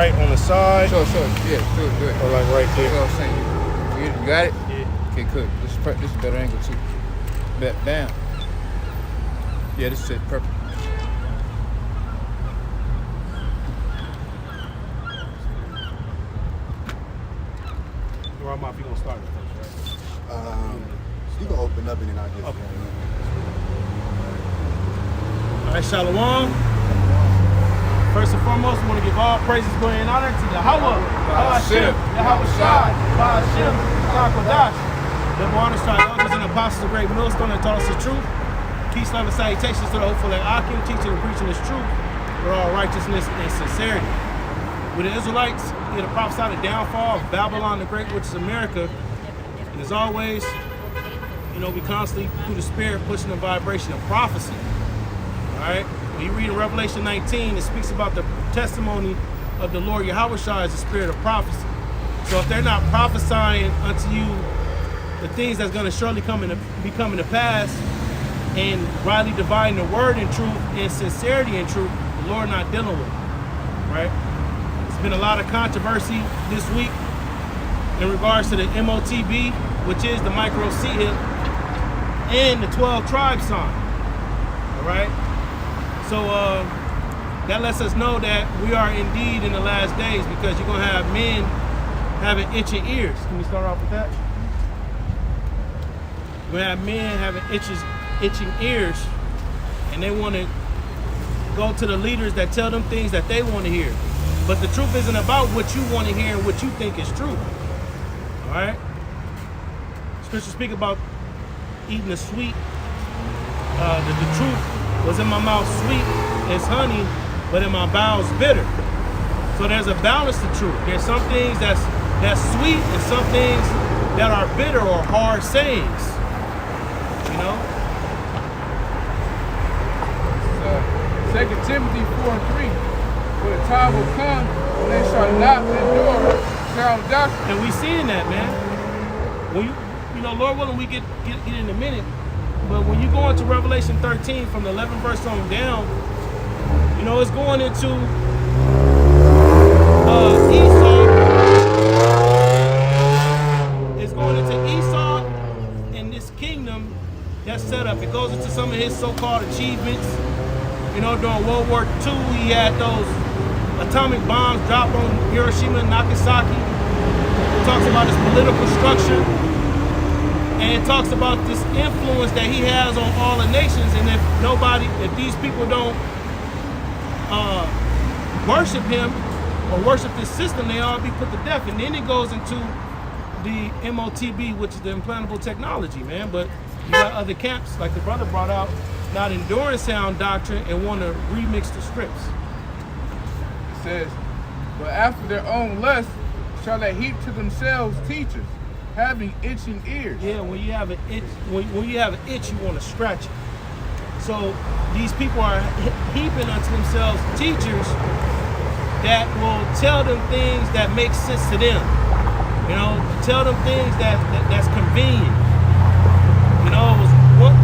right on the side. Sure. Yeah, do it. Or like right That's there. what I'm saying. You got it? Yeah. Okay, good. This is a better angle too. Bam. Yeah, this is perfect. Where am I? If you gonna start it first, right? You can open up and then I'll get Okay. All right, Shalom. First and foremost, we want to give all praises, glory, and honor to Yahweh, Hashem, Yahweh Shai, Hashem, Kodash. The honor to our elders and apostles of great millstone that taught us the truth. Peace, love, and salutations to the hopeful like Akim, teaching and preaching this truth with all righteousness and sincerity. With the Israelites, we had to prophesy the downfall of Babylon the Great, which is America. And as always, we constantly, through the Spirit, pushing the vibration of prophecy. All right? When you read in Revelation 19, it speaks about the testimony of the Lord Yahweh Shai as the spirit of prophecy. So if they're not prophesying unto you the things that's going to surely be coming to pass and rightly dividing the word in truth and sincerity in truth, the Lord not dealing with it. Right? There's been a lot of controversy this week in regards to the MOTB, which is the micro C hip, and the 12 tribe sign. All right? So that lets us know that we are indeed in the last days, because you're going to have men having itching ears. Can we start off with that? You're going to have men having itching ears, and they want to go to the leaders that tell them things that they want to hear. But the truth isn't about what you want to hear and what you think is true. All right? Scriptures speak about eating the sweet, the truth was in my mouth sweet as honey, but in my bowels bitter. So there's a balance to truth. There's some things that's sweet and some things that are bitter or hard sayings. You know? 2 Timothy 4:3. For the time will come when they shall not endure sound doctrine. And we seeing that, man. When Lord willing, we get in a minute. But when you go into Revelation 13 from the 11th verse on down, it's going into Esau. It's going into Esau and this kingdom that's set up. It goes into some of his so-called achievements. During World War II, he had those atomic bombs dropped on Hiroshima and Nagasaki. It talks about his political structure. And it talks about this influence that he has on all the nations, and if these people don't worship him or worship this system, they all be put to death. And then it goes into the MOTB, which is the implantable technology, man. But you got other camps, like the brother brought out, not enduring sound doctrine and want to remix the scripts. It says, but after their own lust shall they heap to themselves teachers, having itching ears. Yeah, when you have an itch, when you have an itch, you want to scratch it. So these people are heaping unto themselves teachers that will tell them things that make sense to them. Tell them things that's convenient. It was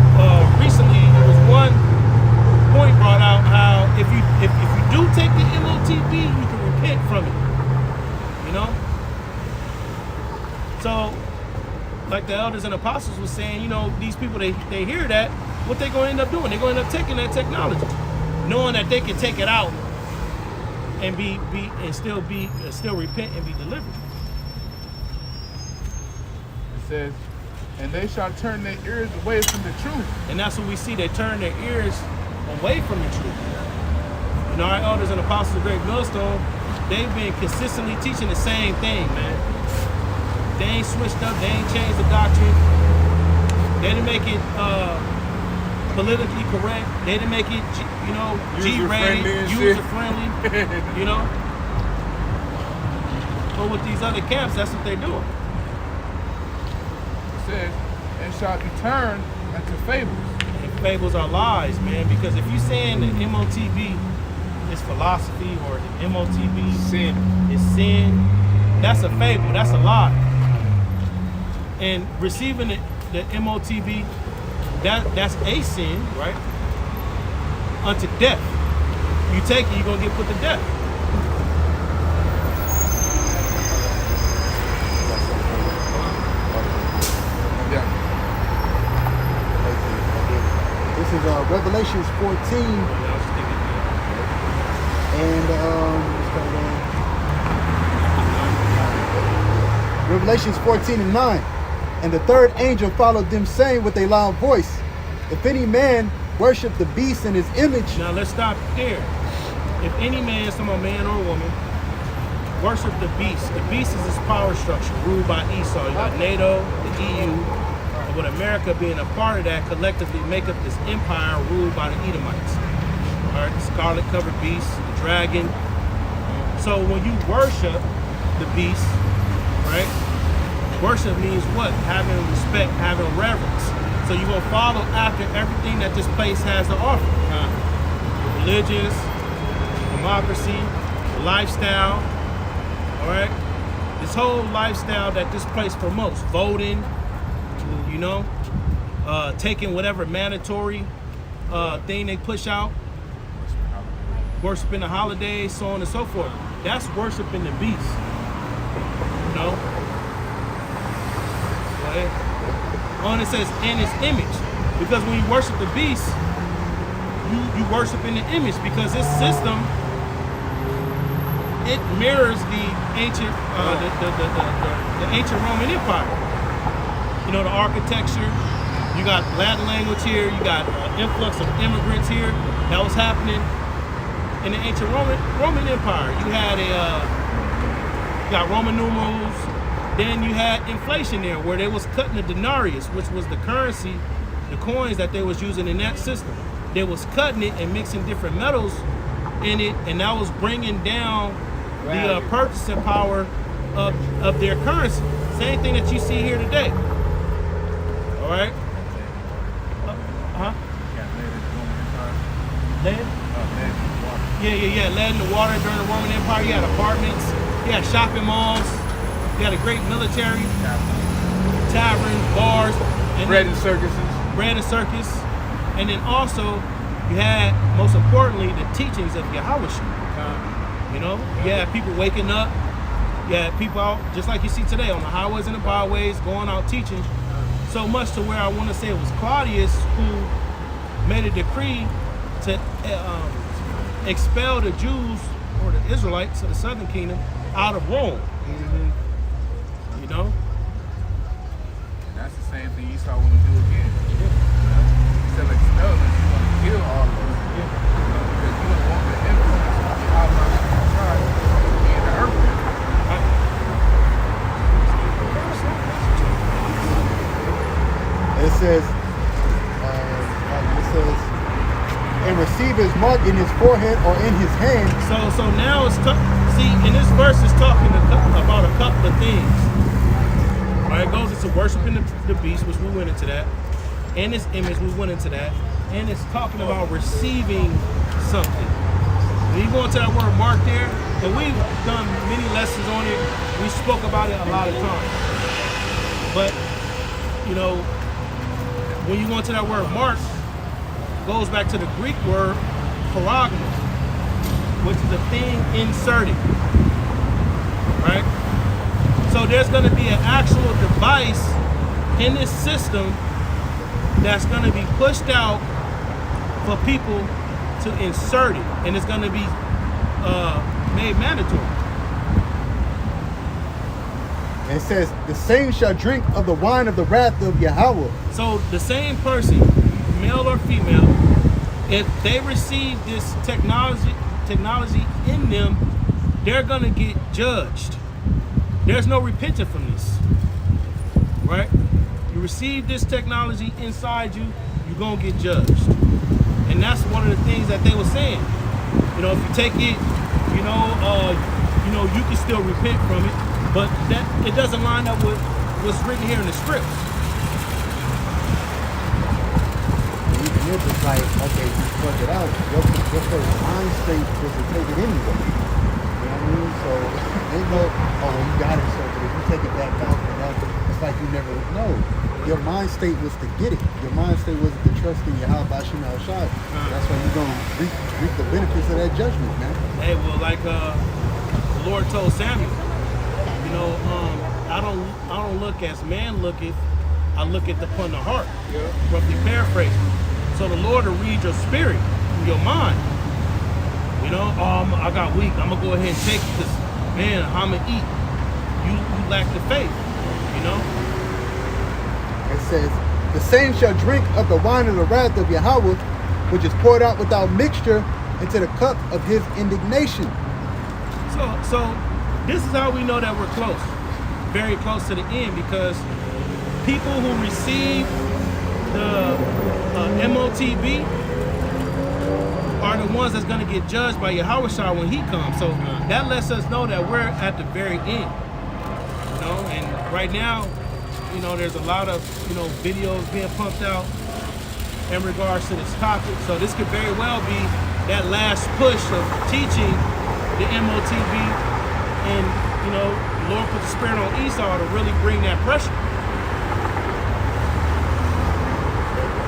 recently there was one point brought out how if you do take the MOTB, you can repent from it. So, like the elders and apostles was saying, these people, they hear that, what they going to end up doing? They're going to end up taking that technology, knowing that they can take it out and still repent and be delivered. It says, and they shall turn their ears away from the truth. And that's what we see. They turn their ears away from the truth. Our elders and apostles of Great Millstone, they've been consistently teaching the same thing, man. They ain't switched up. They ain't changed the doctrine. They didn't make it politically correct. They didn't make it, G-rated, user-friendly, But with these other camps, that's what they're doing. It says, and shall be turned unto fables. And fables are lies, man, because if you're saying that MOTB is philosophy or the MOTB is sin, that's a fable. That's a lie. And receiving the MOTB, that's a sin, right? Unto death. You take it, you're going to get put to death. This is Revelations 14 and Revelations 14 and 9. And the third angel followed them, saying with a loud voice, if any man worship the beast in his image. Now let's stop there. If any man, some man or woman, worship the beast is this power structure ruled by Esau. You got NATO, the EU, and with America being a part of that, collectively make up this empire ruled by the Edomites. All right, the scarlet covered beast, the dragon. So when you worship the beast, right? Worship means what? Having respect, having reverence. So you will follow after everything that this place has to offer. The religions, democracy, the lifestyle, all right? This whole lifestyle that this place promotes, voting, you know, taking whatever mandatory thing they push out, worshiping the holidays, so on and so forth. That's worshiping the beast, you know? Go ahead. On it says in his image, because when you worship the beast, you worship in the image, because this system, it mirrors the ancient the ancient Roman Empire. You know, the architecture. You got Latin language here. You got influx of immigrants here. That was happening in the ancient Roman Empire. You had you got Roman numerals. Then you had inflation there, where they was cutting the denarius, which was the currency, the coins that they was using in that system. They was cutting it and mixing different metals in it, and that was bringing down the purchasing power of their currency. Same thing that you see here today. All right? Lead? Yeah. Lead in the water during the Roman Empire. You had apartments. You had shopping malls. You had a great military, taverns, bars, and bread and circuses. And then also you had, most importantly, the teachings of Yahweh. You know, you had people waking up. You had people out, just like you see today, on the highways and the byways, going out teaching. So much to where I want to say it was Claudius who made a decree to expel the Jews or the Israelites of the southern kingdom out of Rome. You know? And that's the same thing Esau want to do again. Instead of expelling, you want to kill all of us. Because you don't want the influence of the outlaws to try to be in the earth. It says, and receive his mark in his forehead or in his hand. So now it's see, in this verse it's talking about a couple of things. Right, it goes into worshiping the beast, which we went into that. In this image, we went into that. And it's talking about receiving something. When you go into that word mark there, and we've done many lessons on it, we spoke about it a lot of times. But, you know, when you go into that word mark, it goes back to the Greek word paragma, which is a thing inserted. Right? So there's going to be an actual device in this system that's going to be pushed out for people to insert it, and it's going to be made mandatory. And it says, the same shall drink of the wine of the wrath of Yahweh. So the same person, male or female, if they receive this technology in them, they're going to get judged. There's no repenting from this, right? You receive this technology inside you, you're going to get judged. And that's one of the things that they were saying. You know, if you take it, you know, you can still repent from it, but that it doesn't line up with what's written here in the script. Even if it's like, okay, you plug it out, your first mind state was to take it anyway. You know what I mean? So they know, oh, you got it, so but if you take it back out, it's like you never know. Your mind state was to get it. Your mind state was to trust in Yahweh Bashim al-Shad. That's why you're going to reap the benefits of that judgment, man. Hey, well, like the Lord told Samuel, you know, I don't look as man looketh, I look at upon the heart. Roughly paraphrasing. So the Lord will read your spirit, your mind. You know, I got weak. I'm gonna go ahead and take this. Man, I'm gonna eat. You lack the faith. You know. It says, the same shall drink of the wine of the wrath of Yahweh, which is poured out without mixture into the cup of his indignation. So this is how we know that we're close, very close to the end, because people who receive the MOTB are the ones that's going to get judged by Yahushua when he comes. So that lets us know that we're at the very end. You know, and right now, you know, there's a lot of, you know, videos being pumped out in regards to this topic. So this could very well be that last push of teaching the MOTB, and, you know, the Lord put the spirit on Esau to really bring that pressure.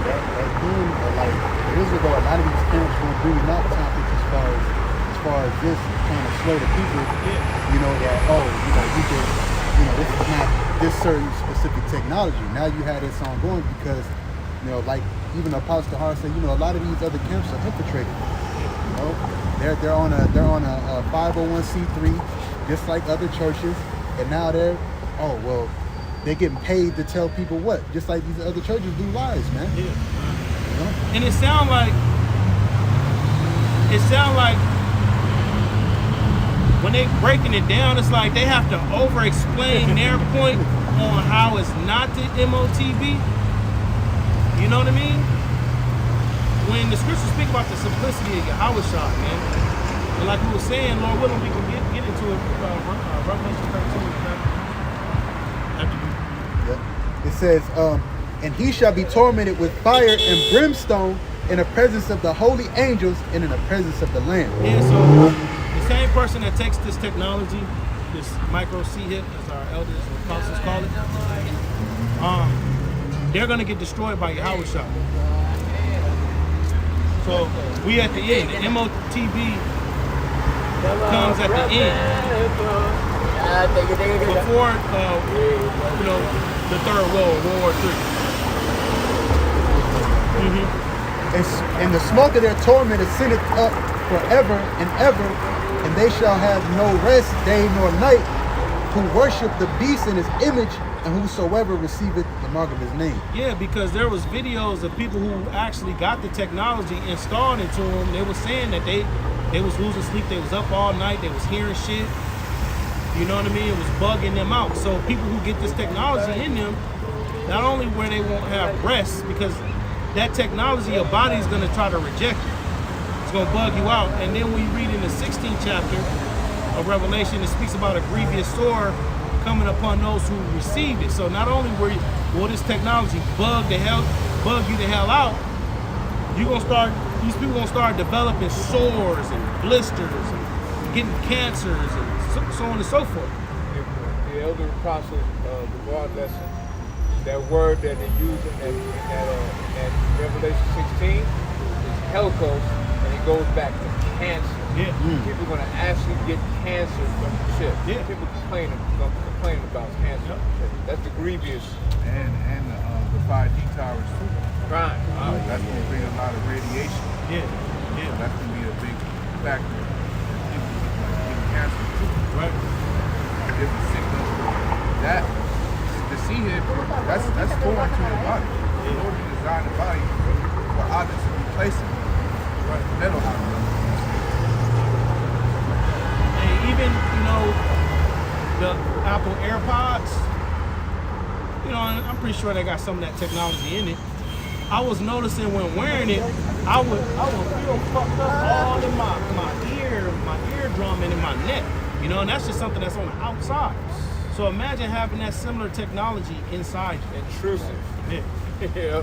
Again, like years ago, a lot of these camps were doing that topic as far as this trying to slow the people. Yeah. You know that, oh, you know, you can, you know, this is not this certain specific technology. Now you have this ongoing because, you know, like even Apostle Har said, you know, a lot of these other camps are infiltrated. You know, they're on a 501c3, just like other churches, and now they're, oh well, they're getting paid to tell people what, just like these other churches do lies, man. Yeah. You know? And it sound like when they breaking it down, it's like they have to over-explain their point on how it's not the MOTB. You know what I mean? When the scriptures speak about the simplicity of Yahushua, man, and like we were saying, Lord willing, we can get into it. Revelation 13. After you. Yeah. It says, and he shall be tormented with fire and brimstone in the presence of the holy angels and in the presence of the Lamb. Yeah, so the same person that takes this technology, this micro C-hip, as our elders and apostles call it, they're going to get destroyed by Yahushua. So we at the end. The MOTB comes at the end. Before, you know, the Third World War III. And the smoke of their torment ascendeth up forever and ever, and they shall have no rest day nor night, who worship the beast in his image, and whosoever receiveth the mark of his name. Yeah, because there was videos of people who actually got the technology installed into them. They were saying that they was losing sleep, they was up all night, they was hearing shit. You know what I mean? It was bugging them out. So people who get this technology in them, not only where they won't have rest, because that technology, your body's going to try to reject it. It's going to bug you out. And then when you read in the 16th chapter of Revelation, it speaks about a grievous sore coming upon those who received it. So not only will this technology bug you the hell out, these people gonna start developing sores and blisters and getting cancers and so on and so forth. The elder apostle, the God lesson, that word that they use in that Revelation 16 is helikos, and it goes back to cancer. Yeah. People are going to actually get cancer from the chip. Yeah. People complaining about cancer. Yeah. That's the grievous. And the 5G towers too. Right. That's going to bring a lot of radiation. Yeah. So Yeah. that's going to be a big factor in people getting cancer too. Right. Different sickness. That the C-hip, that's foreign to your body. The Lord designed the body for objects to be placed in. Right. Metal objects. And even, you know, the Apple AirPods, you know, I'm pretty sure they got some of that technology in it. I was noticing when wearing it, I would feel fucked up all in my eardrum and in my neck. You know, and that's just something that's on the outside. So imagine having that similar technology inside you. Intrusive. Yeah. Yeah.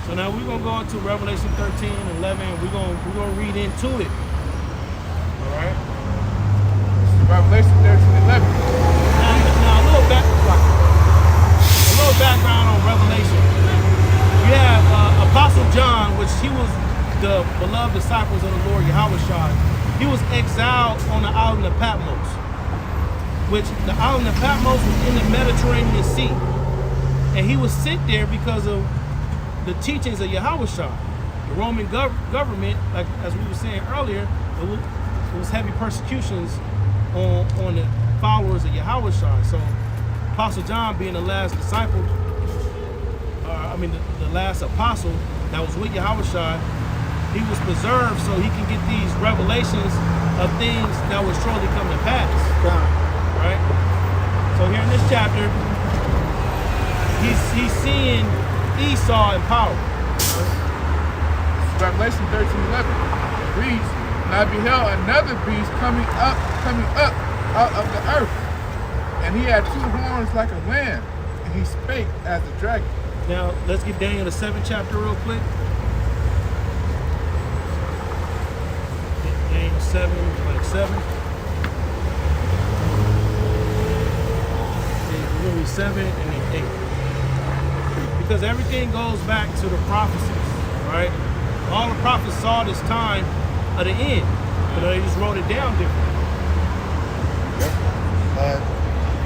So now we're gonna go into Revelation 13 and 11. We're gonna read into it. All right. Revelation 13 and 11. Now a little background on Revelation. You have Apostle John, which he was the beloved disciples of the Lord Yahushua. He was exiled on the island of Patmos, which the island of Patmos was in the Mediterranean Sea. And he was sent there because of the teachings of Yahushua. The Roman government, like as we were saying earlier, it was heavy persecutions on the followers of Yahushua. So Apostle John, being the last disciple, the last apostle that was with Yahushua, he was preserved so he can get these revelations of things that will surely come to pass. Right? So here in this chapter, he's seeing Esau in power. Revelation 13:11 reads, "And I beheld another beast coming up out of the earth, and he had 2 horns like a lamb, and he spake as a dragon." Now let's get Daniel the 7th chapter real quick. Daniel 7, like 7. We're gonna be 7 and then 8. Because everything goes back to the prophecies, right? All the prophets saw this time of the end, but they just wrote it down differently.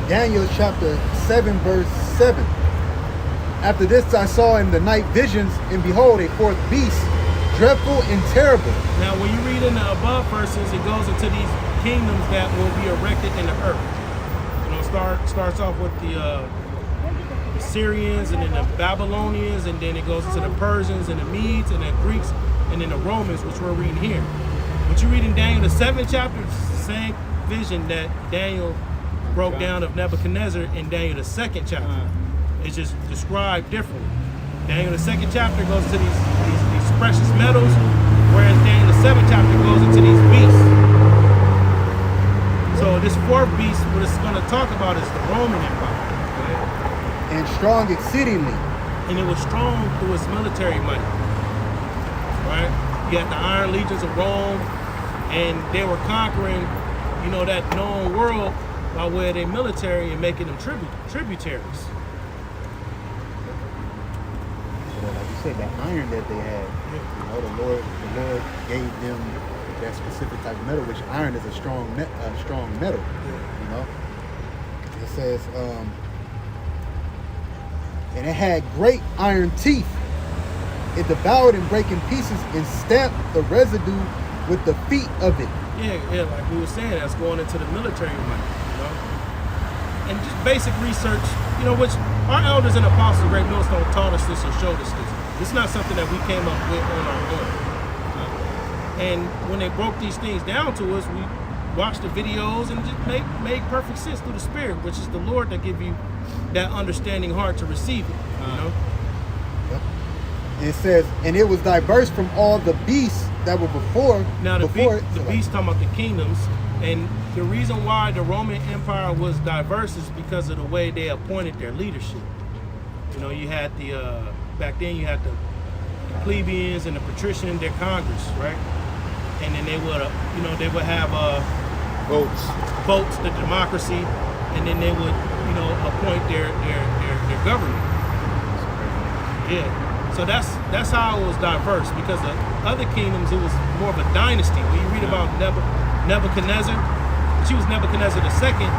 Daniel chapter 7, verse 7. After this I saw in the night visions, and behold, a 4th beast, dreadful and terrible. Now, when you read in the above verses, it goes into these kingdoms that will be erected in the earth. You know, starts off with the Syrians, and then the Babylonians, and then it goes into the Persians and the Medes and the Greeks, and then the Romans, which we're reading here. But you read in Daniel the 7th chapter, it's the same vision that Daniel broke down of Nebuchadnezzar in Daniel the 2nd chapter. It's just described differently. Daniel the 2nd chapter goes to these precious metals, whereas Daniel the 7th chapter goes into these beasts. So this 4th beast, what it's going to talk about is the Roman Empire. And strong exceedingly. And it was strong through its military might. Right? You had the Iron Legions of Rome, and they were conquering, you know, that known world by way of their military and making them tributaries. So like you said, that iron that they had, you know, the Lord gave them that specific type of metal, which iron is a strong metal. You know, it says, and it had great iron teeth. It devoured and brake in pieces and stamped the residue with the feet of it. Yeah, like we were saying, that's going into the military might, you know. And just basic research, you know, which our elders and apostles, Great Millstone, taught us this and showed us this. It's not something that we came up with on our own. And when they broke these things down to us, we watched the videos and just made perfect sense through the Spirit, which is the Lord that give you that understanding heart to receive it, you know. It says, and it was diverse from all the beasts that were before. Now the it. beasts talking about the kingdoms, and the reason why the Roman Empire was diverse is because of the way they appointed their leadership. You know, you had back then you had the plebeians and the patrician, their Congress, right? And then they would have votes, the democracy, and then they would, you know, appoint their government. Yeah. So that's how it was diverse, because the other kingdoms, it was more of a dynasty. When you read about Nebuchadnezzar, she was Nebuchadnezzar II,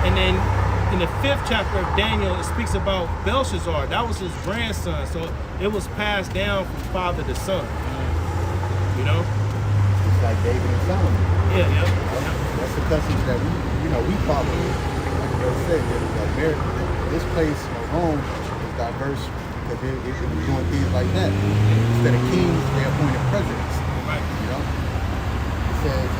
and then in the 5th chapter of Daniel, it speaks about Belshazzar. That was his grandson, so it was passed down from father to son. You know? It's like David and Solomon. Yeah. That's the customs that we follow. Like you said, America, this place, Rome, is diverse. Because they were doing things like that. Instead of kings, they appointed presidents. Right. You know? It says,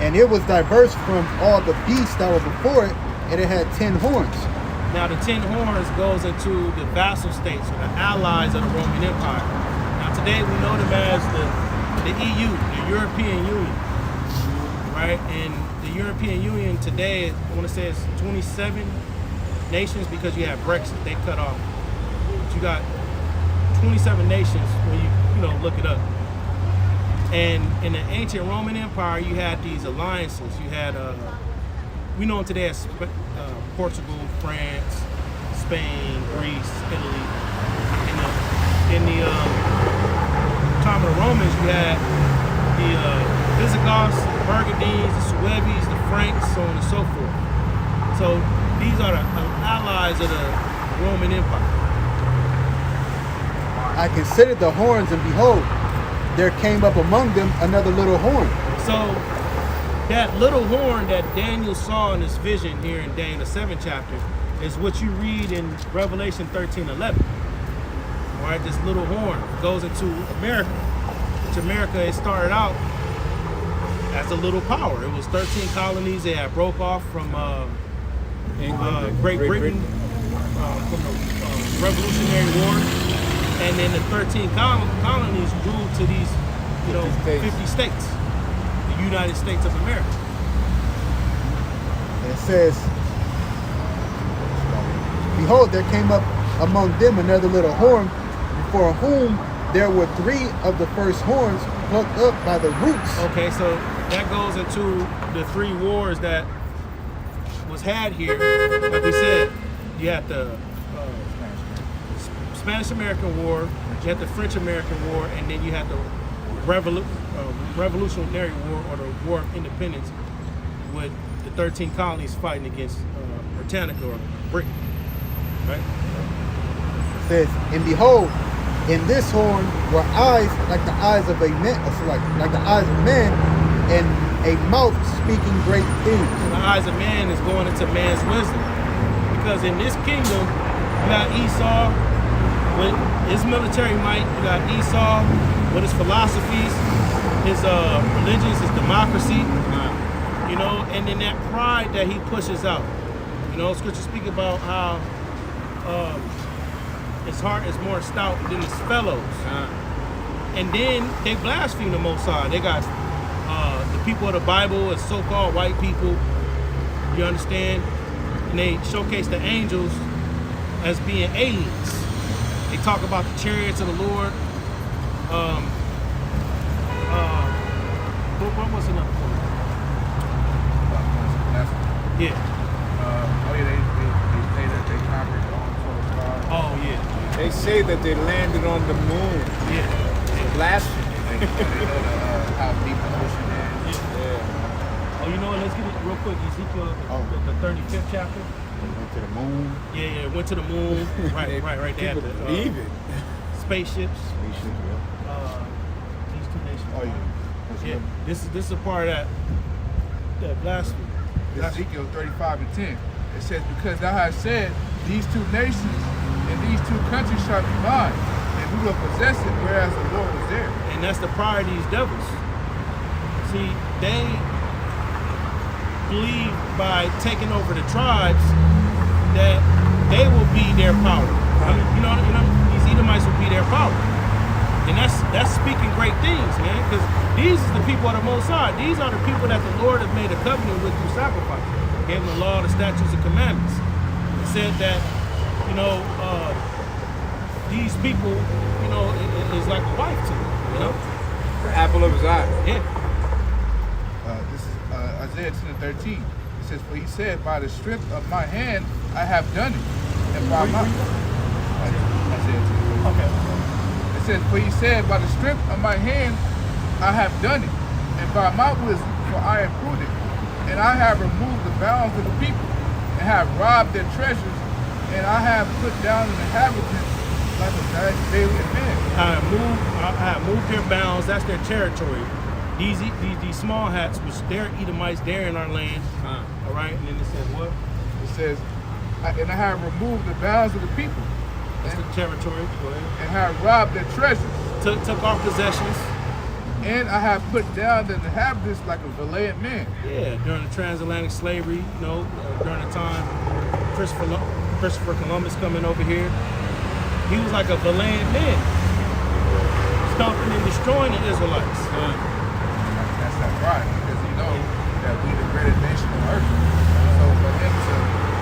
and it was diverse from all the beasts that were before it, and it had 10 horns. Now the 10 horns goes into the vassal states, or the allies of the Roman Empire. Now today we know them as the EU, the European Union. Right? And the European Union today, I want to say it's 27 nations, because you have Brexit, they cut off. But you got 27 nations when you look it up. And in the ancient Roman Empire, you had these alliances. You had, we know them today as Portugal, France, Spain, Greece, Italy. In the time of the Romans, you had the Visigoths, the Burgundies, the Sueves, the Franks, so on and so forth. So These are the allies of the Roman Empire. I considered the horns, and behold, there came up among them another little horn. So that little horn that Daniel saw in his vision here in Daniel the 7th chapter is what you read in Revelation 13:11. All right, this little horn goes into America, which America had started out as a little power. It was 13 colonies. They had broke off from Great Britain from the Revolutionary War, and then the 13 colonies grew to these, 50 states, the United States of America. And it says, behold, there came up among them another little horn, before whom there were 3 of the first horns plucked up by the roots. Okay, so that goes into the 3 wars that was had here. Like we said, you had the Spanish-American War, you had the French-American War, and then you had the Revolutionary War, or the War of Independence, with the 13 colonies fighting against Britannica or Britain, right? It says, and behold, in this horn were eyes like the eyes of a man, like the eyes of man, and a mouth speaking great things. The eyes of man is going into man's wisdom, because in this kingdom you got Esau with his military might, you got Esau with his philosophies, his religions, his democracy, and then that pride that he pushes out. Scripture speak about how his heart is more stout than his fellows. And then they blaspheme the Most High. They got the people of the Bible as so-called white people, you understand? And they showcase the angels as being aliens. They talk about the chariots of the Lord. What was another one? Yeah. They say that they conquered on 12 Oh, yeah. They say that they landed on the moon. Yeah. Blasphemy. They know how deep the ocean is. Oh, you know what? Let's get it real quick. Ezekiel, the 35th chapter. Went to the moon. Yeah, went to the moon. right there. People believe it. Spaceships. These 2 nations. Oh, yeah. Yeah, this is a part of that blasphemy. Ezekiel 35:10. It says, because thou hast said, these 2 nations and these 2 countries shall be mine, and we will possess it, whereas the Lord was there. And that's the pride of these devils. See, they believe by taking over the tribes that they will be their power. These Edomites will be their power. And that's speaking great things, man, because these is the people of the Most High. These are the people that the Lord has made a covenant with through sacrifice. Gave them the law, the statutes, and commandments. It said that, these people, is like a wife to them, The apple of his eye. Yeah. This is Isaiah 10:13. It says, for he said, by the strength of my hand I have done it, and by my... Isaiah 10. Okay. It says, for he said, by the strength of my hand I have done it, and by my wisdom, for I am prudent, and I have removed the bounds of the people, and have robbed their treasures, and I have put down the inhabitants like a daily man. I have moved their bounds. That's their territory. These small hats, which they're Edomites, they're in our land. All right, and then it says what? It says, and I have removed the bounds of the people, That's the territory. Go ahead. and have robbed their treasures. Took our possessions. And I have put down the inhabitants like a valiant man. Yeah, during the transatlantic slavery, during the time Christopher Columbus coming over here, he was like a valiant man, stomping and destroying the Israelites. That's not right, because you know that we the greatest nation on earth. So for him to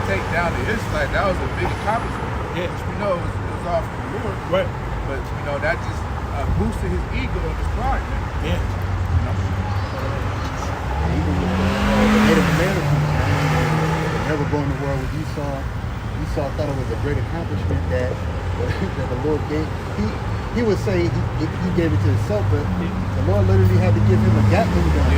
take down the Israelites, that was a big accomplishment. Yeah. Which we know it was all from the Lord. Right. But that just boosted his ego and his pride. Yeah. Even with the Native Americans, they never go in the world with Esau. Esau thought it was a great accomplishment that the Lord gave. He would say he gave it to himself, but the Lord literally had to give him a Gatling gun.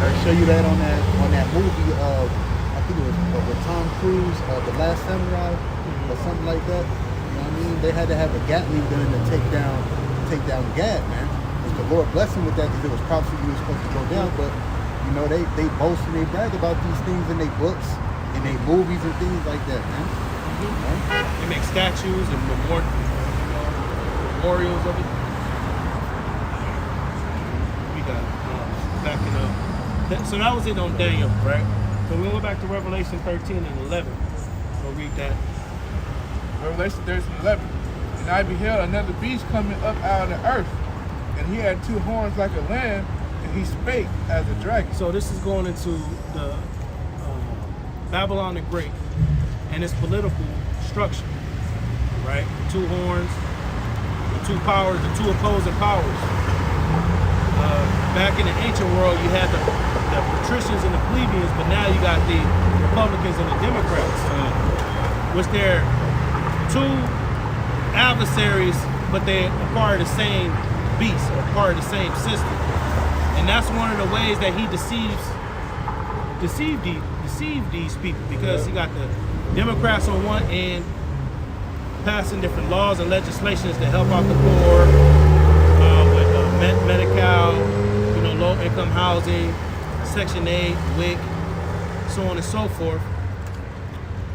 I show you that on that movie of, I think think it was with Tom Cruise, The Last Samurai, or something like that. You know what I mean? They had to have a Gatling gun to take down Gad, man. And the Lord blessed him with that because it was prophecy he was supposed to go down. But you know, they boast and they brag about these things in their books, in their movies and things like that, man. You know? They make statues and memorials of it. We got backing up. So that was it on Daniel, right? So we'll go back to Revelation 13 and 11. We'll read that. Revelation 13 and 11. And I beheld another beast coming up out of the earth, and he had 2 horns like a lamb, and he spake as a dragon. So this is going into the Babylon the Great and its political structure, right? The 2 horns, the 2 powers, the 2 opposing powers. Back in the ancient world, you had the patricians and the plebeians, but now you got the Republicans and the Democrats, which they're 2 adversaries, but they're a part of the same beast, or part of the same system. And that's one of the ways that he deceived these people, because he got the Democrats on one end passing different laws and legislations to help out the poor with Medi-Cal, you know, low-income housing, Section 8, WIC, so on and so forth.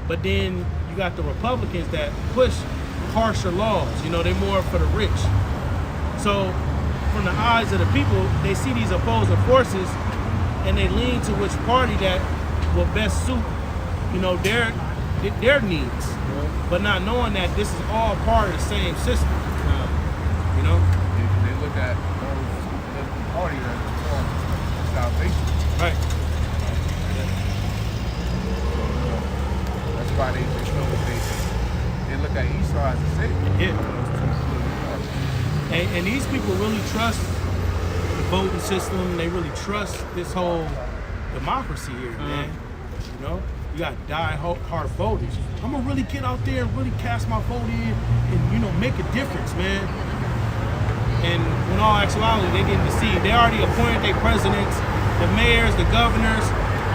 But then you got the Republicans that push harsher laws. You know, they're more for the rich. So from the eyes of the people, they see these opposing forces and they lean to which party that will best suit, you know, their needs, but not knowing that this is all part of the same system. You know, They look at those political parties as a form of salvation. right? That's why they show what they look at Esau as a savior. Yeah. Those 2 political parties. And these people really trust the voting system. They really trust this whole democracy here, man. You know, you got die-hard voters. I'm gonna really get out there and really cast my vote in and, you know, make a difference, man. And in all actuality, they're getting deceived. They already appointed their presidents, the mayors, the governors,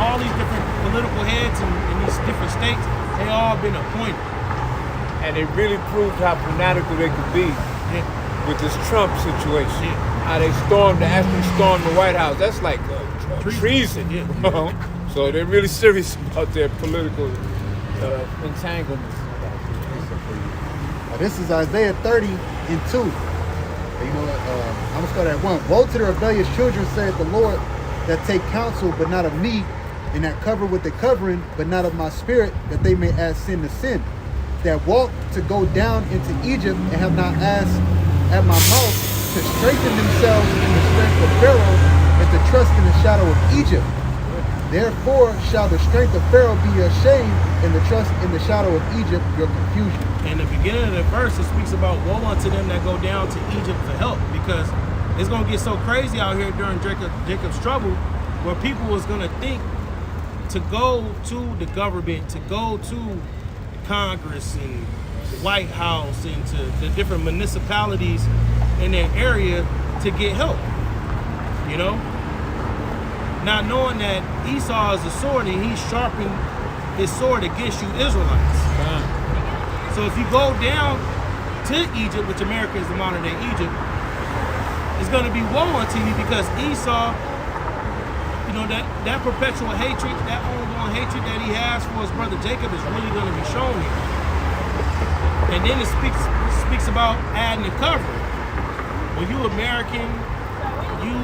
all these different political heads in these different states. They all been appointed. And they really proved how fanatical they could be Yeah. with this Trump situation. Yeah. How they actually stormed the White House. That's like treason. Yeah. You know? So they're really serious about their political entanglements. This is Isaiah 30 and 2. You know, I'm gonna start at 1. Woe to the rebellious children, saith the Lord, that take counsel, but not of me, and that cover with the covering, but not of my spirit, that they may add sin to sin. That walk to go down into Egypt, and have not asked at my mouth to strengthen themselves in the strength of Pharaoh, and to trust in the shadow of Egypt. Therefore shall the strength of Pharaoh be your shame, and the trust in the shadow of Egypt your confusion. In the beginning of the verse, it speaks about woe unto them that go down to Egypt for help, because it's going to get so crazy out here during Jacob's trouble, where people was going to think to go to the government, to go to Congress and the White House and to the different municipalities in their area to get help, you know? Not knowing that Esau is a sword and he sharpened his sword against you Israelites. So if you go down to Egypt, which America is the modern day Egypt, it's going to be woe unto you, because Esau, you know, that perpetual hatred, that ongoing hatred that he has for his brother Jacob is really going to be shown here. And then it speaks about adding and covering. When you American, you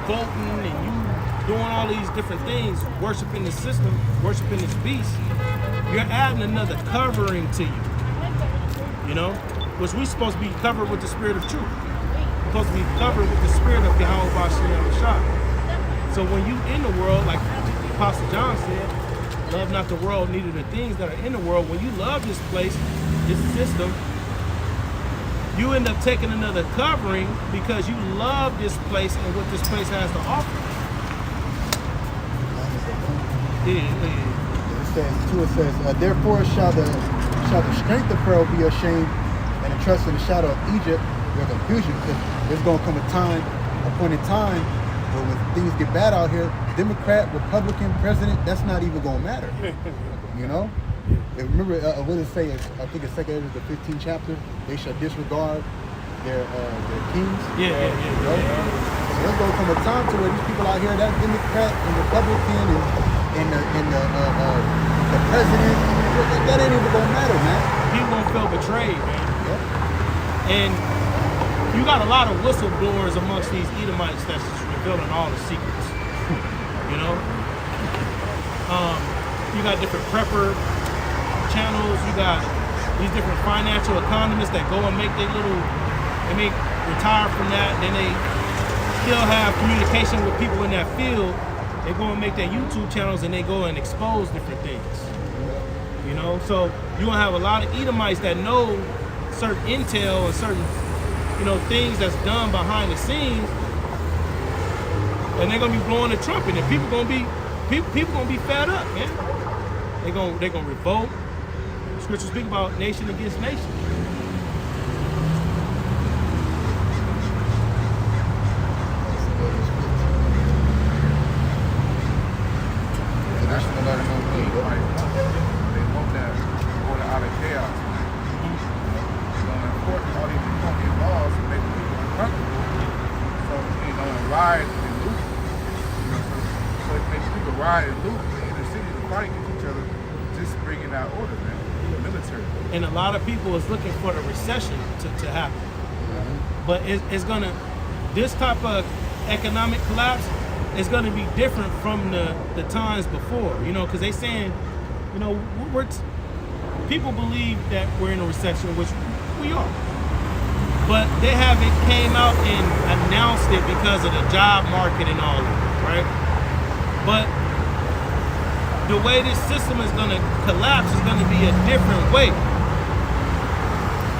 voting and you doing all these different things, worshiping the system, worshiping this beast, you're adding another covering to you. You know, which we're supposed to be covered with the spirit of truth. We're supposed to be covered with the spirit of Yahweh Bashem Shah. So when you in the world, like Apostle John said, love not the world, neither the things that are in the world. When you love this place, this system, you end up taking another covering because you love this place and what this place has to offer. It says, therefore shall the strength of Pharaoh be your shame, and the trust in the shadow of Egypt your confusion. Because there's going to come a time, appointed time, But when things get bad out here, Democrat, Republican, president, that's not even gonna matter. You know? And remember, what does it say? I think it's 2 Ezra, the 15th chapter. They shall disregard their kings. Yeah. So there's gonna come a time to where these people out here, that Democrat and Republican and the president, that ain't even gonna matter, man. People gonna feel betrayed, man. Yeah. And you got a lot of whistleblowers amongst these Edomites that's just revealing all the secrets. You know? You got different prepper channels, you got these different financial economists that go and make they retire from that, then they still have communication with people in that field. They go and make their YouTube channels and they go and expose different things. You know, so you're gonna have a lot of Edomites that know certain intel and certain, things that's done behind the scenes, and they're gonna be blowing the trumpet, and people gonna be fed up, man. They're gonna revolt. Scriptures speak about nation against nation. That's what a lot of them need. They want that order out of chaos. Enforce all these draconian laws and make people uncomfortable. So, and riot and loot. So it makes people riot and loot in the city to fight against each other, just bringing that order, man. The military. And a lot of people is looking for the recession to happen. But it's gonna, this type of economic collapse is gonna be different from the times before, because they saying, people believe that we're in a recession, which we are. But they haven't came out and announced it because of the job market and all of it, right? But the way this system is gonna collapse is gonna be a different way.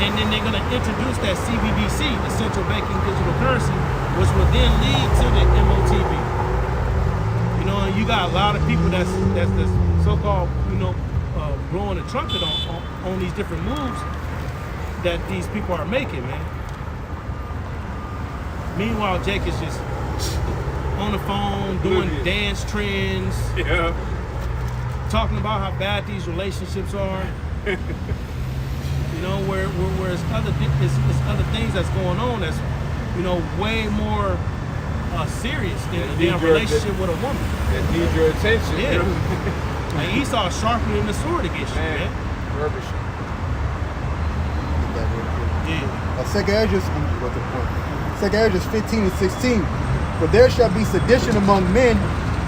And then they're gonna introduce that CBDC, the central banking digital currency, which will then lead to the MOTB. And you got a lot of people that's so-called, blowing the trumpet on these different moves that these people are making, man. Meanwhile, Jake is just on the phone doing dance trends, talking about how bad these relationships are. Whereas it's other things that's going on that's, way more serious than a relationship with a woman. That need your attention. Yeah. And Esau sharpening the sword against you, man. Furbishing. Yeah. 2 Ezra, I'm gonna go to the point. 2 Ezra 15 and 16. For there shall be sedition among men,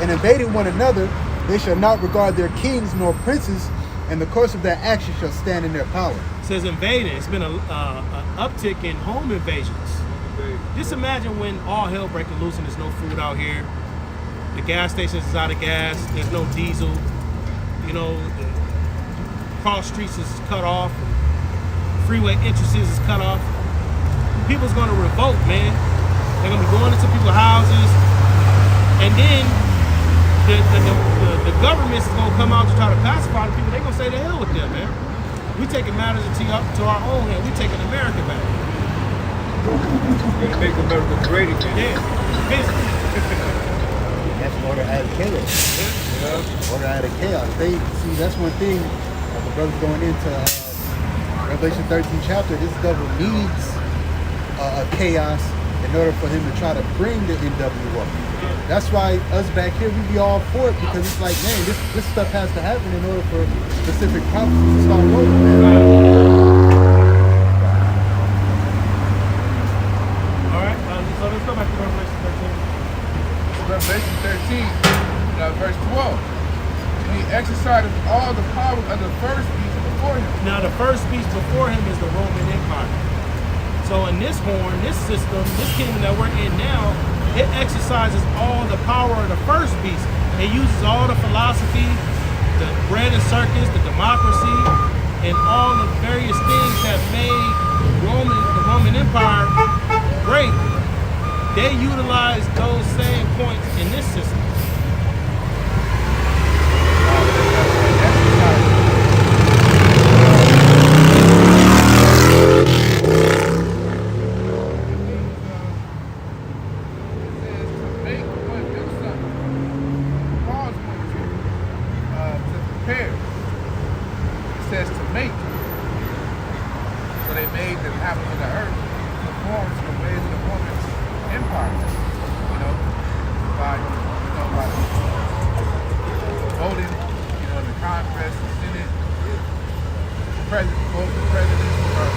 and invading one another, they shall not regard their kings nor princes, and the course of their action shall stand in their power. It says invading. It's been an uptick in home invasions. Just imagine when all hell breaking loose and there's no food out here. The gas stations is out of gas. There's no diesel. The cross streets is cut off. Freeway entrances is cut off. People's gonna revolt, man. They're gonna be going into people's houses, and then the government is gonna come out to try to pacify the people. They're gonna say the hell with them, man. We taking matters to our own hand. We taking America back. We're gonna make America great again. Yeah, physically. That's order out of chaos. Order out of chaos. That's one thing. The brother's going into Revelation 13 chapter. This government needs chaos in order for him to try to bring the NWO. That's why us back here, we be all for it, because it's like, man, this stuff has to happen in order for specific prophecies to start rolling, man. So let's go back to Revelation 13. Revelation 13, verse 12. And he exercised all the power of the first beast before him. Now the first beast before him is the Roman Empire. So in this horn, this system, this kingdom that we're in now, it exercises all the power of the first beast. It uses all the philosophy, the bread and circus, the democracy, and all the various things that made the Roman Empire great. They utilize those same points in this system. made the inhabitants of the earth conform to the ways of the woman's empire. You know, by voting, you know, the Congress, the Senate, both the presidents were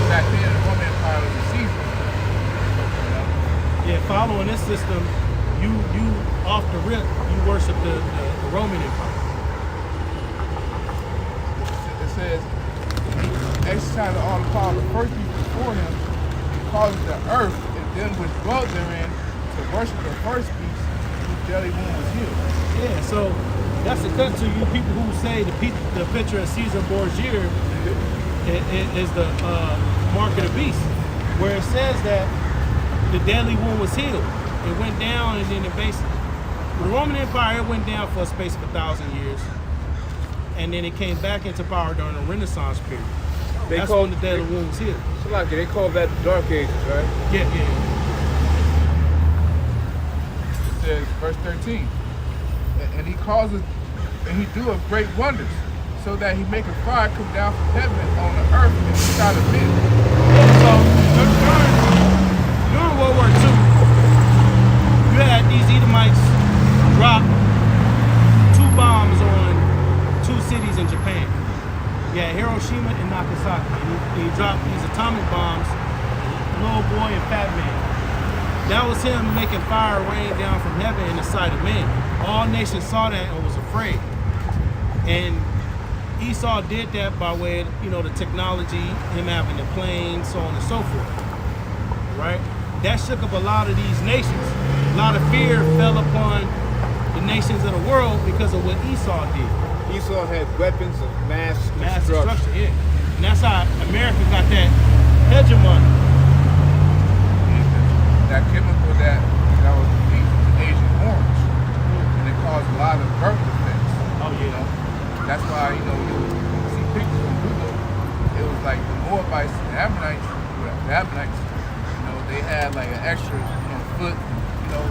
back then the Roman Empire was a Caesar. You know? Yeah, following this system, you off the rip, you worship the Roman Empire. It says, exercising all the power of the first people before him, he causes the earth and them which dwelt therein to worship the first beast whose belly wound was healed. Yeah, so that's the cut to you people who say the picture of Caesar Borgia is the mark of the beast, where it says that the deadly wound was healed. It went down, and then it basically, the Roman Empire, it went down for a space of 1,000 years, and then it came back into power during the Renaissance period. That's when the deadly wound was healed. So like they call that the Dark Ages, right? Yeah. It says, verse 13, and he causes, and he doeth great wonders, so that he make a fire come down from heaven on the earth and the side of men. So during World War II, you had these Edomites drop 2 bombs on 2 cities in Japan. You had Hiroshima and Nagasaki. And he dropped these atomic bombs, Little Boy and Fat Man. That was him making fire rain down from heaven in the sight of men. All nations saw that and was afraid. And Esau did that by way of, you know, the technology, him having the planes, so on and so forth. Right? That shook up a lot of these nations. A lot of fear fell upon the nations of the world because of what Esau did. Esau had weapons of mass Destruction, yeah. And that's how America got that hegemony. That chemical that was released was Agent Orange, and it caused a lot of birth defects. Oh, yeah. You know? That's why, you know, you see pictures on Google, it was like the Moabites and the Ammonites, you know, they had like an extra, you know, foot, you know,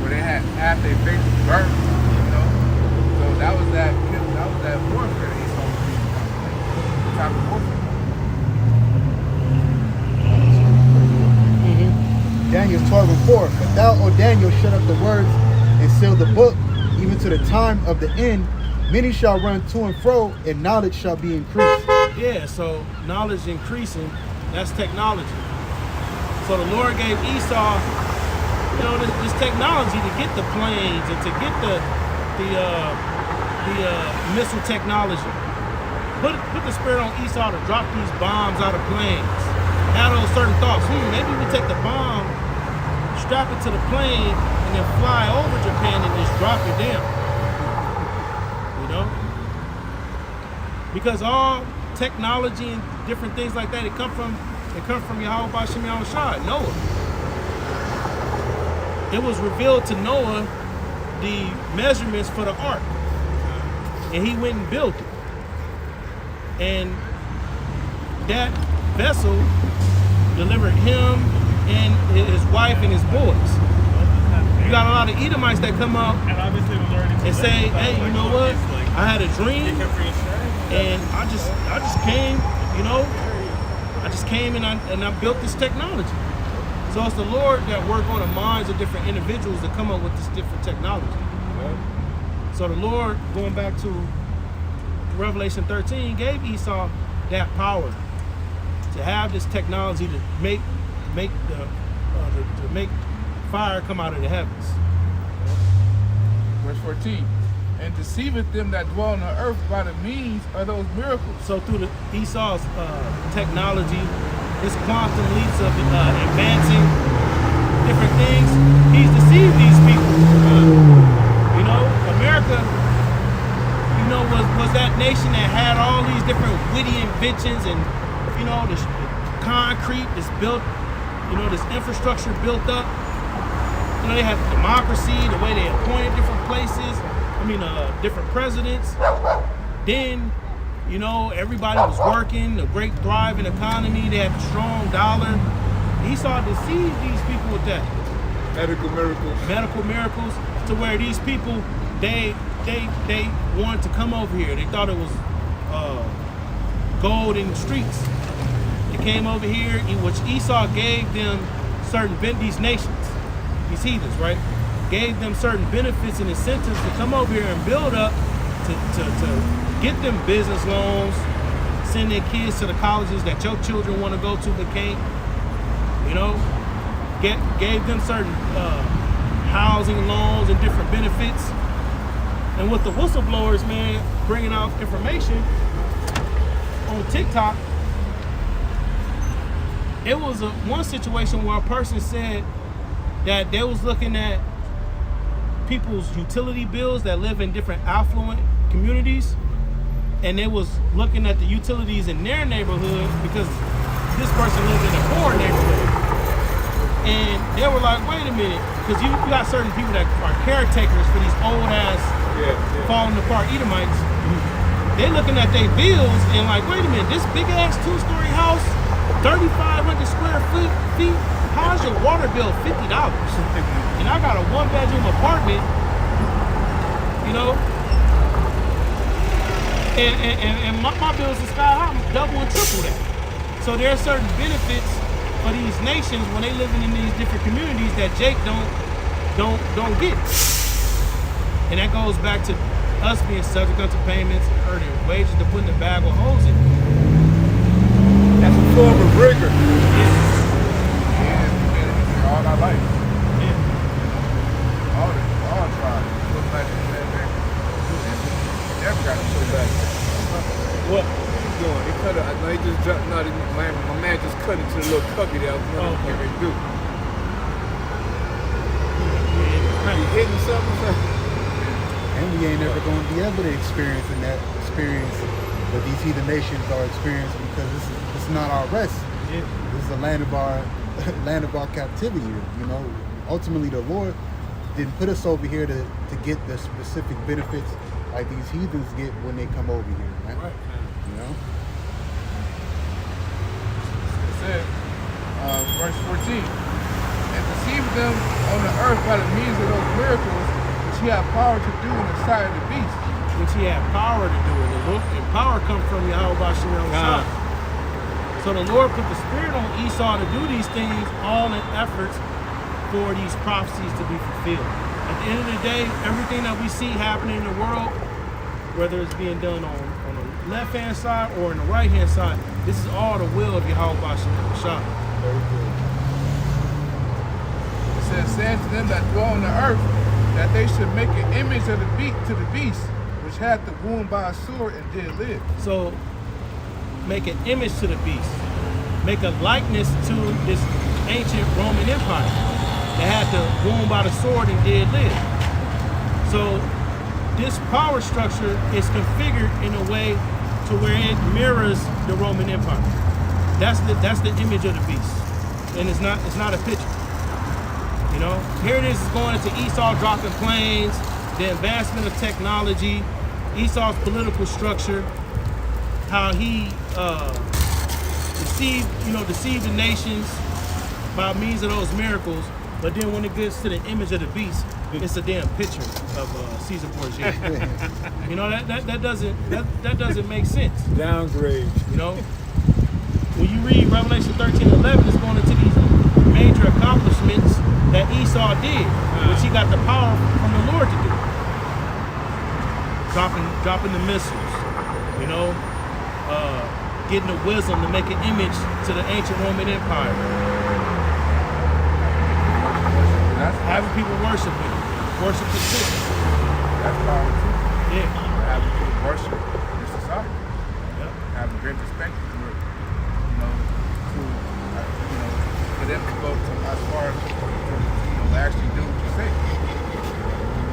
where they had half their face burnt, you know. So that was that warfare that Esau was using, the type of warfare. Daniel 12:4. But thou, O Daniel, shut up the words and seal the book, even to the time of the end. Many shall run to and fro, and knowledge shall be increased. Yeah, so knowledge increasing, that's technology. So the Lord gave Esau, you know, this technology to get the planes and to get the missile technology. Put the spirit on Esau to drop these bombs out of planes. Had those certain thoughts. Maybe we take the bomb, strap it to the plane, and then fly over Japan and just drop it down. You know? Because all technology and different things like that, it come from Yahweh B'Shem Yahushua, Noah. It was revealed to Noah the measurements for the ark, and he went and built it. And that vessel delivered him and his wife and his boys. You got a lot of Edomites that come up and say, "Hey, you know what? I had a dream, and I just came, you know, I just came and I built this technology." So it's the Lord that work on the minds of different individuals to come up with this different technology. So the Lord, going back to Revelation 13, gave Esau that power to have this technology to make fire come out of the heavens. Verse 14. And deceiveth them that dwell on the earth by the means of those miracles. So through Esau's technology, his quantum leaps of advancing different things, he's deceived these people. You know, America, you know, was that nation that had all these different witty inventions and, you know, this concrete is built, you know, this infrastructure built up. You know, they had democracy, the way they appointed different places. Different presidents. Then, you know, everybody was working, a great thriving economy. They had a strong dollar. Esau deceived these people with that. Medical miracles, to where these people, they wanted to come over here. They thought it was gold in the streets. They came over here, which Esau gave them these nations, these heathens, right? Gave them certain benefits and incentives to come over here and build up, to get them business loans, send their kids to the colleges that your children want to go to but can't, you know, gave them certain housing loans and different benefits. And with the whistleblowers, man, bringing out information on TikTok, it was one situation where a person said that they was looking at people's utility bills that live in different affluent communities, and they was looking at the utilities in their neighborhood because this person lived in a poor neighborhood. And they were like, wait a minute, because you got certain people that are caretakers for these old ass falling apart Edomites. They looking at their bills and like, wait a minute, this big ass 2-story house, 3,500 square feet, how's your water bill $50? And I got a 1-bedroom apartment, you know, and my bills are sky high, double and triple that. So there are certain benefits for these nations when they living in these different communities that Jake don't get. And that goes back to us being subject unto payments, earning wages to put in the bag with holes in. That's a form of rigor. And all our life. Yeah. All tribes. Look back in that day. Never got to put it back. What? Going? They cut it. I know he just dropped. No, my man just cut into the little cubby that I was going to do. You hitting something? And we ain't ever going to be able to experience what these heathen nations are experiencing, because this is not our rest. Yeah. This is the land of our captivity. You know, ultimately the Lord didn't put us over here to get the specific benefits like these heathens get when they come over here, man. Right. You know. It said, verse 14, and deceived them on the earth by the means of those miracles which he had power to do in the sight of the beast. Which he had power to do it. And power comes from Yahweh Shem Shah. So the Lord put the spirit on Esau to do these things, all in efforts for these prophecies to be fulfilled. At the end of the day, everything that we see happening in the world, whether it's being done on the left-hand side or on the right-hand side, this is all the will of Yahweh Shem Shah. Very good. It says, saying to them that dwell on the earth, that they should make an image of the beast, which had the wound by a sword and did live. So make an image to the beast. Make a likeness to this ancient Roman Empire that had the wound by the sword and did live. So this power structure is configured in a way to where it mirrors the Roman Empire. That's the image of the beast. And it's not a picture. You know, here it is going into Esau dropping planes, the advancement of technology, Esau's political structure, how he deceived the nations by means of those miracles. But then when it gets to the image of the beast, it's a damn picture of Caesar Borgia. You know, that doesn't make sense. Downgrade. You know, when you read Revelation 13:11, it's going into these major accomplishments that Esau did, which he got the power from the Lord to do. Dropping the missiles, you know, getting the wisdom to make an image to the ancient Roman Empire. Having people worship him, worship the system. That's power too. Yeah. Having people worship your society. Yep. Having great respect for it. For them to go to as far as to actually do what you say.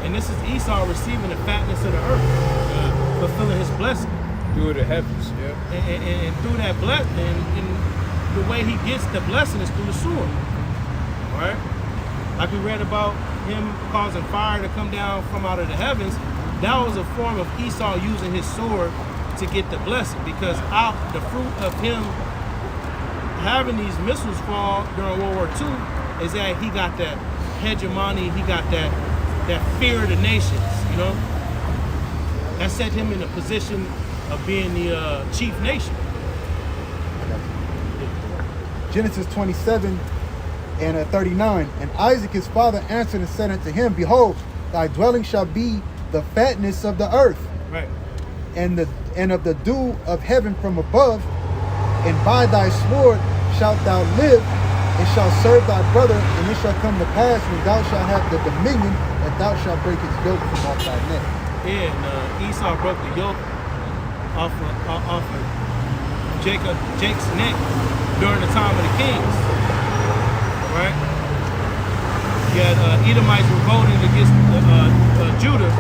And this is Esau receiving the fatness of the earth, fulfilling his blessing. Do the heavens, yeah. And through that blessing, and the way he gets the blessing is through the sword. All right? Like we read about him causing fire to come down from out of the heavens, that was a form of Esau using his sword to get the blessing, because out the fruit of him having these missiles fall during World War II is that he got that hegemony, he got that fear of the nations, you know? That set him in a position of being the chief nation. Genesis 27 and 39. And Isaac his father answered and said unto him, Behold, thy dwelling shall be the fatness of the earth, Right. and of the dew of heaven from above, and by thy sword shalt thou live, and shalt serve thy brother, and it shall come to pass when thou shalt have the dominion, that thou shalt break his yoke from off thy neck. Yeah, and Esau broke the yoke off of Jake's neck during the time of the kings. Right? You had Edomites revolting against Judah,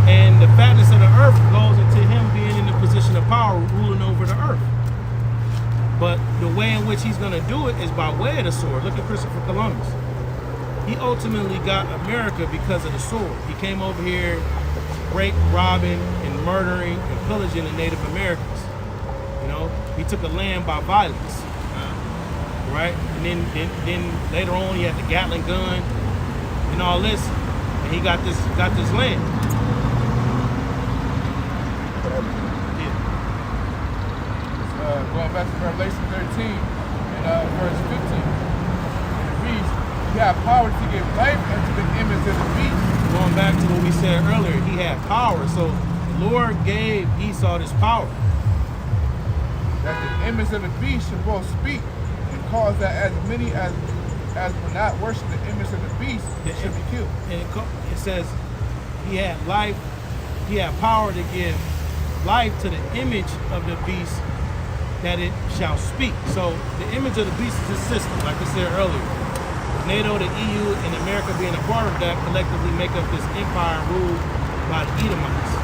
and the fatness of the earth goes into him being in the position of power, ruling over the earth. But the way in which he's going to do it is by way of the sword. Look at Christopher Columbus. He ultimately got America because of the sword. He came over here, raping, robbing, and murdering and pillaging the Native Americans. You know, he took a land by violence, right? And then later on, he had the Gatling gun and all this, and he got this land. Going back to Revelation 13 and verse 15. It reads, "You have power to give life unto the image of the beast." Going back to what we said earlier, he had power. So the Lord gave Esau this power. That the image of the beast should both speak and cause that as many as will not worship the image of the beast should be killed. And it says he had life, he had power to give life to the image of the beast, that it shall speak. So the image of the beast is a system, like I said earlier. NATO, the EU, and America being a part of that collectively make up this empire ruled by the Edomites.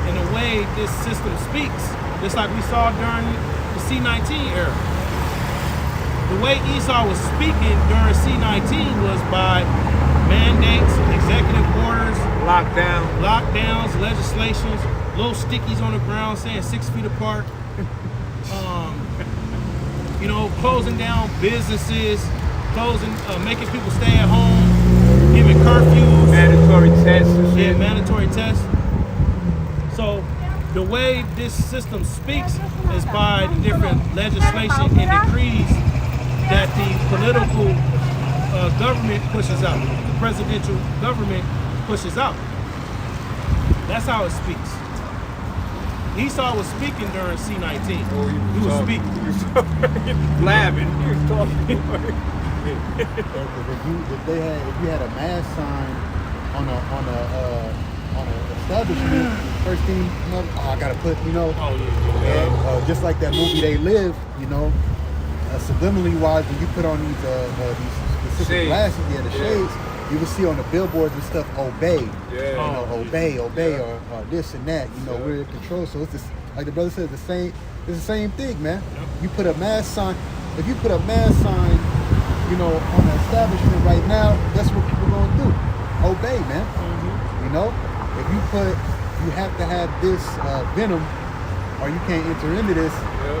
In a way, this system speaks, just like we saw during the C-19 era. The way Esau was speaking during C-19 was by mandates, executive orders, lockdowns, legislations, little stickies on the ground saying 6 feet apart. You know, closing down businesses, making people stay at home, giving curfews, Mandatory tests and shit. yeah, mandatory tests. So the way this system speaks is by the different legislation and decrees that the political government pushes out, the presidential government pushes out. That's how it speaks. Esau was speaking during C-19. He was speaking. He was blabbing. He was talking. If you had a mass sign on a establishment, first thing, you know, I gotta put, you know, just like that movie They Live, you know, subliminally wise, when you put on these specific Shades. glasses, the shades, you will see on the billboards and stuff, obey, Yeah. you know, obey, or this and that, you know, we're in control. So it's just, like the brother said, it's the same thing, man. You put a mass sign, if you put a mass sign, you know, on an establishment right now, that's what people gonna do. Obey, man. You know, if you have to have this venom, or you can't enter into this,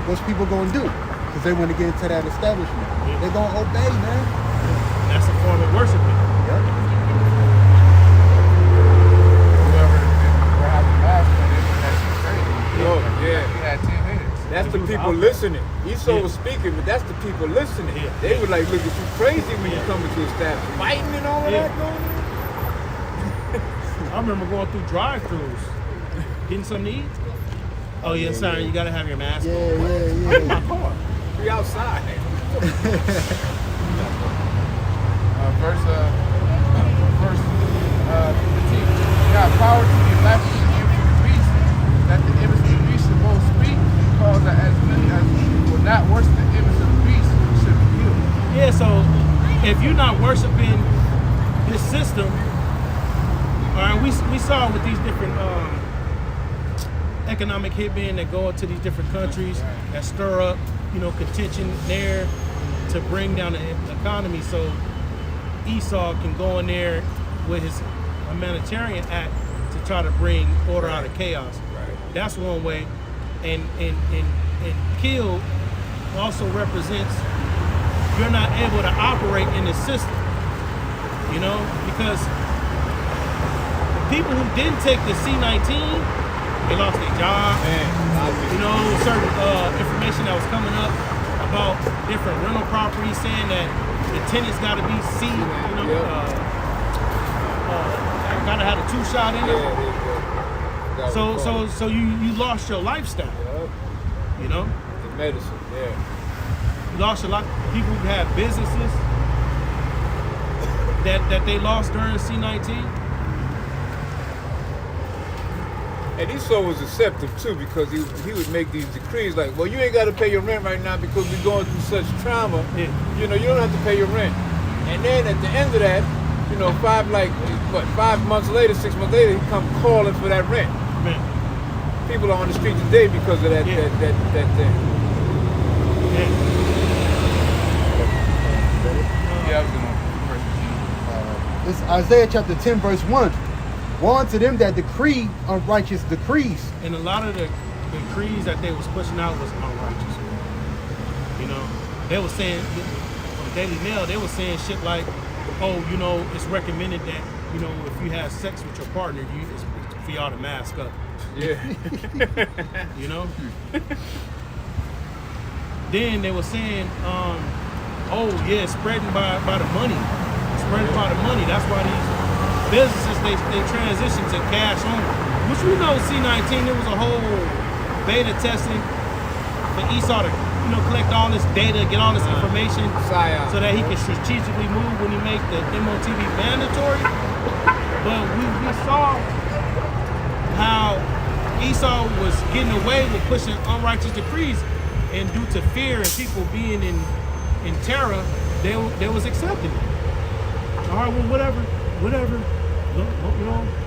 what's people gonna do? Because they want to get into that establishment. They're gonna obey, man. That's a form of worshiping. Yep. Whoever has the mask on it, that's crazy. Oh, yeah. He had 10 minutes. That's the people listening. Esau was speaking, but that's the people listening. They were like, look at you crazy when you come into establishment. Fighting and all of that going on. I remember going through drive-thrus, getting something to eat. Oh yeah, sorry, you gotta have your mask on. Yeah. In my car. We outside. Verse 15. You have power to give life to the image of the beast, that the image of the beast should both speak, cause that as many as will not worship the image of the beast should be killed. Yeah, so if you're not worshiping this system, all right, we saw with these different economic hitmen that go into these different countries that stir up, you know, contention there to bring down the economy, so Esau can go in there with his humanitarian act to try to bring order out of chaos. That's one way, and kill also represents you're not able to operate in the system, you know, because people who didn't take the C-19, they lost their job. You know, certain information that was coming up about different rental properties, saying that the tenants got to be C, gotta have a 2-shot in it. So you lost your lifestyle. You know, the medicine. Yeah. you lost a lot. People who had businesses that they lost during C-19. And Esau was deceptive too, because he would make these decrees like, well, you ain't got to pay your rent right now because we're going through such trauma. Yeah. You know, you don't have to pay your rent. And then at the end of that, 5 months later, 6 months later, he come calling for that rent. Man. People are on the street today because of that Yeah. that thing. Yeah. Yeah, I was gonna It's Isaiah chapter 10, verse 1. Woe unto them that decree unrighteous decrees. And a lot of the decrees that they was pushing out was unrighteous. You know, they were saying on the Daily Mail, they were saying shit like, oh, it's recommended that, if you have sex with your partner, it's for y'all to mask up. Yeah. You know? Then they were saying, spreading by the money. Spreading by the money. That's why these businesses, they transition to cash only. Which we know C-19, there was a whole beta testing for Esau to, collect all this data, get all this information so that he can strategically move when he make the MOTV mandatory. But we saw how Esau was getting away with pushing unrighteous decrees, and due to fear and people being in terror, they was accepting it. All right, well, whatever.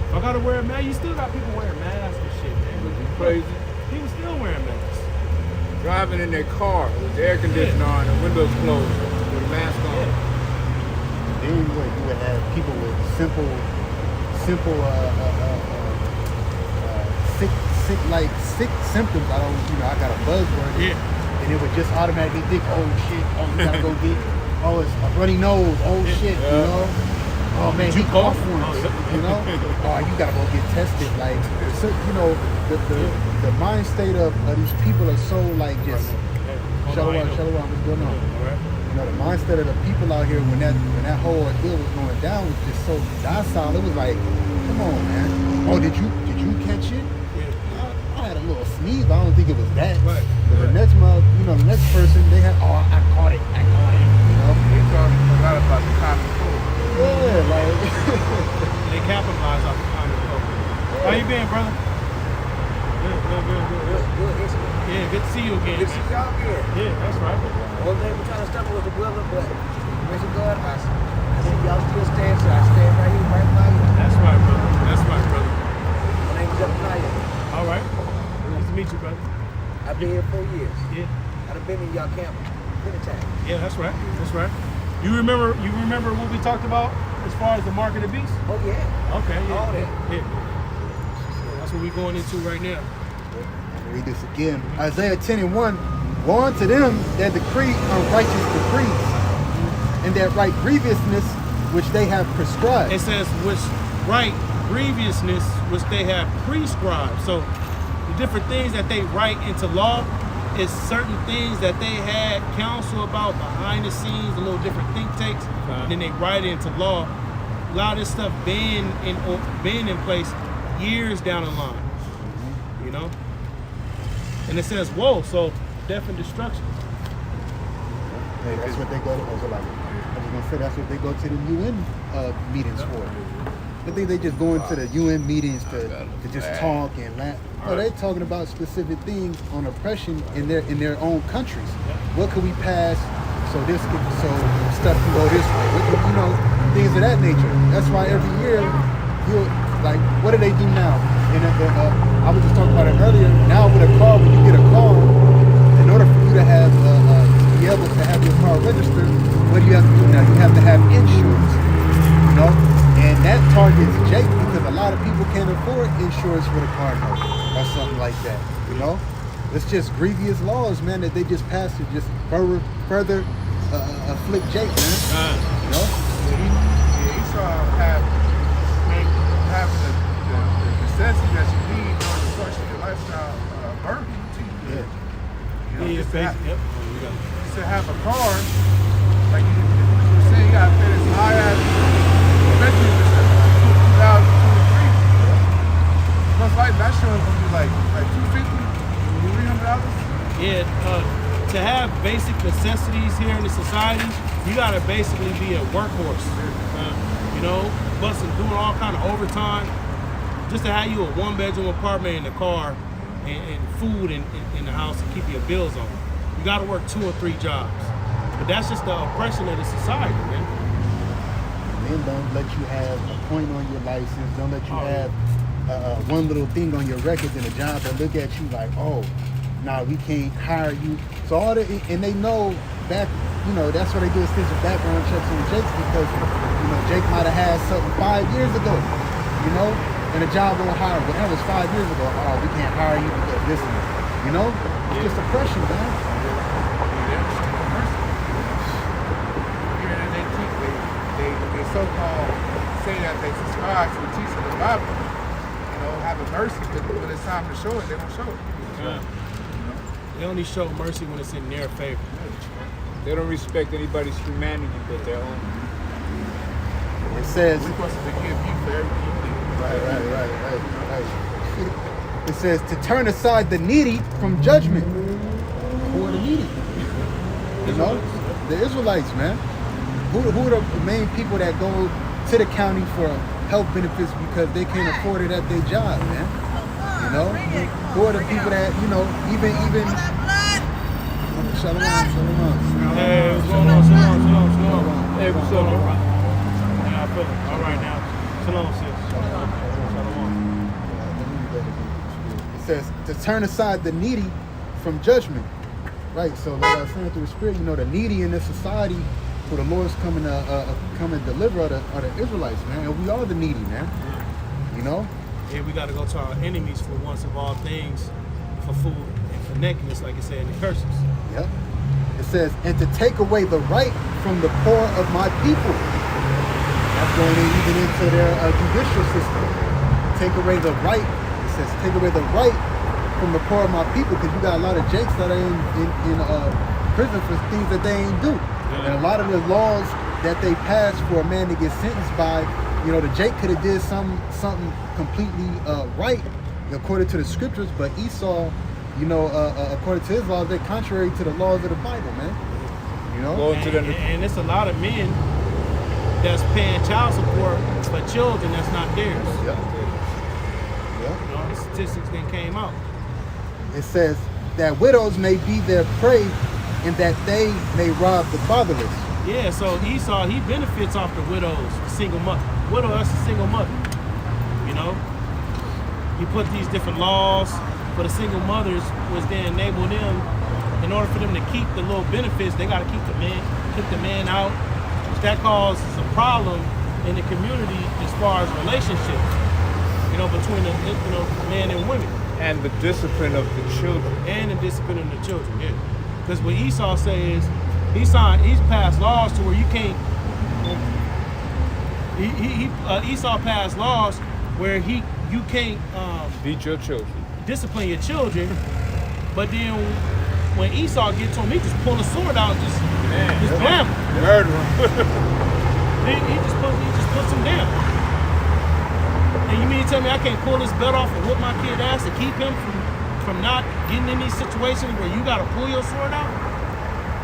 If I gotta wear a mask, you still got people wearing masks and shit, man. Crazy. People still wearing masks. Driving in their car with the air conditioner on and windows closed with a mask on. Then you would have people with simple sick symptoms. I got a buzzword. Yeah. And it would just automatically think, oh shit, you gotta go get, it's a runny nose, shit, Oh man, he coughed once, you gotta go get tested. Like, so, the mind state of these people are so like just, Shalom, what's going on? The mindset of the people out here when that whole ordeal was going down was just so docile. It was like, come on, man. Oh, did you catch it? I had a little sneeze, but I don't think it was that. Right. But the next month, the next person, they had, I caught it. They talking a lot about the common cold. Yeah, like. They capitalize off the common cold. How you been, brother? Good. Yeah, good to see you again. Good to see y'all again. Yeah, that's right. One thing we're trying to stop with the weather, but grace of God, I see y'all still stand, so I stand right here, right by you. That's right, brother. That's right, brother. My name is Zephaniah. All right. Nice to meet you, brother. I've been here 4 years. Yeah. I've been in y'all camp many times. Yeah, that's right. That's right. You remember what we talked about as far as the mark of the beast? Oh yeah. Okay. Yeah. All that. Yeah. That's what we're going into right now. Read this again. Isaiah 10:1. Woe unto them that decree unrighteous decrees, and that write grievousness which they have prescribed. It says which write grievousness which they have prescribed. So the different things that they write into law is certain things that they had counsel about behind the scenes, a little different think tanks, and then they write it into law. A lot of this stuff been in place years down the line. And it says woe, so death and destruction. Hey, that's what they go to. I was gonna say that's what they go to the UN meetings for. I think they just go into the UN meetings to just talk and laugh. No, they're talking about specific things on oppression in their own countries. What could we pass so stuff can go this way? Things of that nature. That's why every year what do they do now? And I was just talking about it earlier. Now with a car, when you get a car, in order for you to have be able to have your car registered, what do you have to do now? You have to have insurance. And that targets Jake because a lot of people can't afford insurance for the car note or something like that. It's just grievous laws, man, that they just passed to just further afflict Jake, man. Esau have the necessity that you need in order to function your lifestyle burden to you. Yeah, Just to have- yep. to have a car, like you were saying, you gotta pay this high ass, eventually this is 2023. Most likely that show is gonna be like $250, $300. Yeah, to have basic necessities here in the society, you gotta basically be a workhorse. You know, busting, doing all kind of overtime, just to have you a 1-bedroom apartment in the car and food in the house to keep your bills on. You gotta work 2 or 3 jobs. But that's just the oppression of the society, man. Men don't let you have a point on your license. Don't let you have one little thing on your records in a job. They look at you like, oh, nah, we can't hire you. So all the, and they know back, you know, that's what they do, extensive background checks on Jake's, because, you know, Jake might have had something 5 years ago, you know, and a job won't hire. But that was 5 years ago. Oh, we can't hire you because this and that. You know, it's just oppression, man. They so-called say that they subscribe to the teaching of the Bible, you know, having mercy, but when it's time to show it, they don't show it. Yeah. They only show mercy when it's in their favor. They don't respect anybody's humanity but their own. It says, We're supposed to forgive you for everything you did. right. It says to turn aside the needy from judgment. Who are the needy? You know, the Israelites, man. Who are the main people that go to the county for health benefits because they can't afford it at their job, man? You know, who are the people that, you know, even Shalom. Hey, what's going on? Shalom. Hey, what's up? Yeah, I feel it. All right now. Shalom, sis. It says to turn aside the needy from judgment. Right, so like I was saying through the Spirit, you know, the needy in this society, who the Lord's coming to come and deliver are the Israelites, man. And we are the needy, man. You know? Yeah, we got to go to our enemies for once of all things, for food and for nakedness, like it said in the curses. Yep. It says, and to take away the right from the poor of my people. That's going even into their judicial system. Take away the right. It says, take away the right from the poor of my people, because you got a lot of Jakes that are in prison for things that they ain't do. And a lot of the laws that they passed for a man to get sentenced by, you know, the Jake could have did something completely right according to the scriptures, but Esau, you know, according to his laws, they're contrary to the laws of the Bible, man. You know? And it's a lot of men that's paying child support for children that's not theirs. Yep. You know, the statistics then came out. It says that widows may be their prey and that they may rob the fatherless. Yeah, so Esau, he benefits off the widows, the single mother. Widow, that's a single mother. You know? He put these different laws for the single mothers, which then enable them, in order for them to keep the little benefits, they gotta keep the man out, which that causes a problem in the community as far as relationships, you know, between the men and women. And the discipline of the children. And the discipline of the children, yeah. Because what Esau says, he's passed laws to where you can't. Esau passed laws where you can't Beat your children. discipline your children, but then when Esau gets to him, he just pull a sword out, just bam, Murder him. he just puts him down. And you mean to tell me I can't pull this belt off and whip my kid ass to keep him from not getting in these situations where you gotta pull your sword out?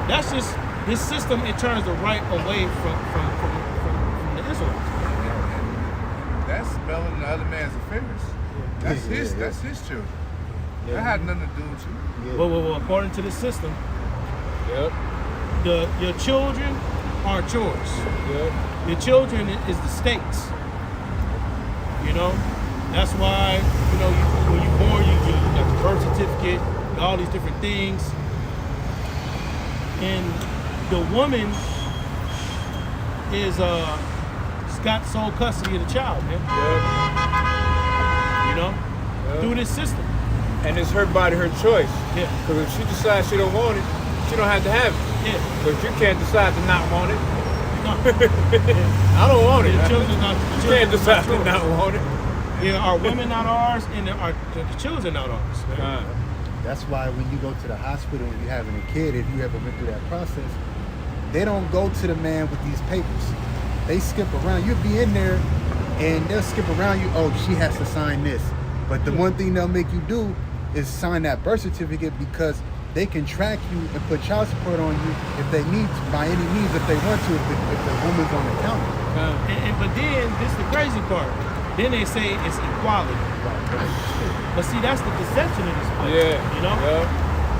That's just this system. It turns the right away from the Israelites. That's smelling the other man's affairs. That's his children. That had nothing to do with you. Well, according to the system, Yep. your children aren't yours. Yep. Your children is the state's. You know, that's why, you know, when you're born, you got the birth certificate, all these different things. And the woman is she's got sole custody of the child, man. Yep. You know, through this system. And it's her body, her choice. Yeah. Because if she decides she don't want it, she don't have to have it. Yeah. But you can't decide to not want it. No. I don't want it. The children not. You can't decide to not want it. Yeah, are women not ours, and the children not ours. Man. That's why when you go to the hospital and you're having a kid, if you ever went through that process, they don't go to the man with these papers. They skip around. You'll be in there and they'll skip around you. Oh, she has to sign this. But the one thing they'll make you do is sign that birth certificate, because they can track you and put child support on you if they need to, by any means, if they want to, if the woman's on the counter. But then, this is the crazy part. Then they say it's equality. But see, that's the deception of this place. Yeah. You know? Yeah.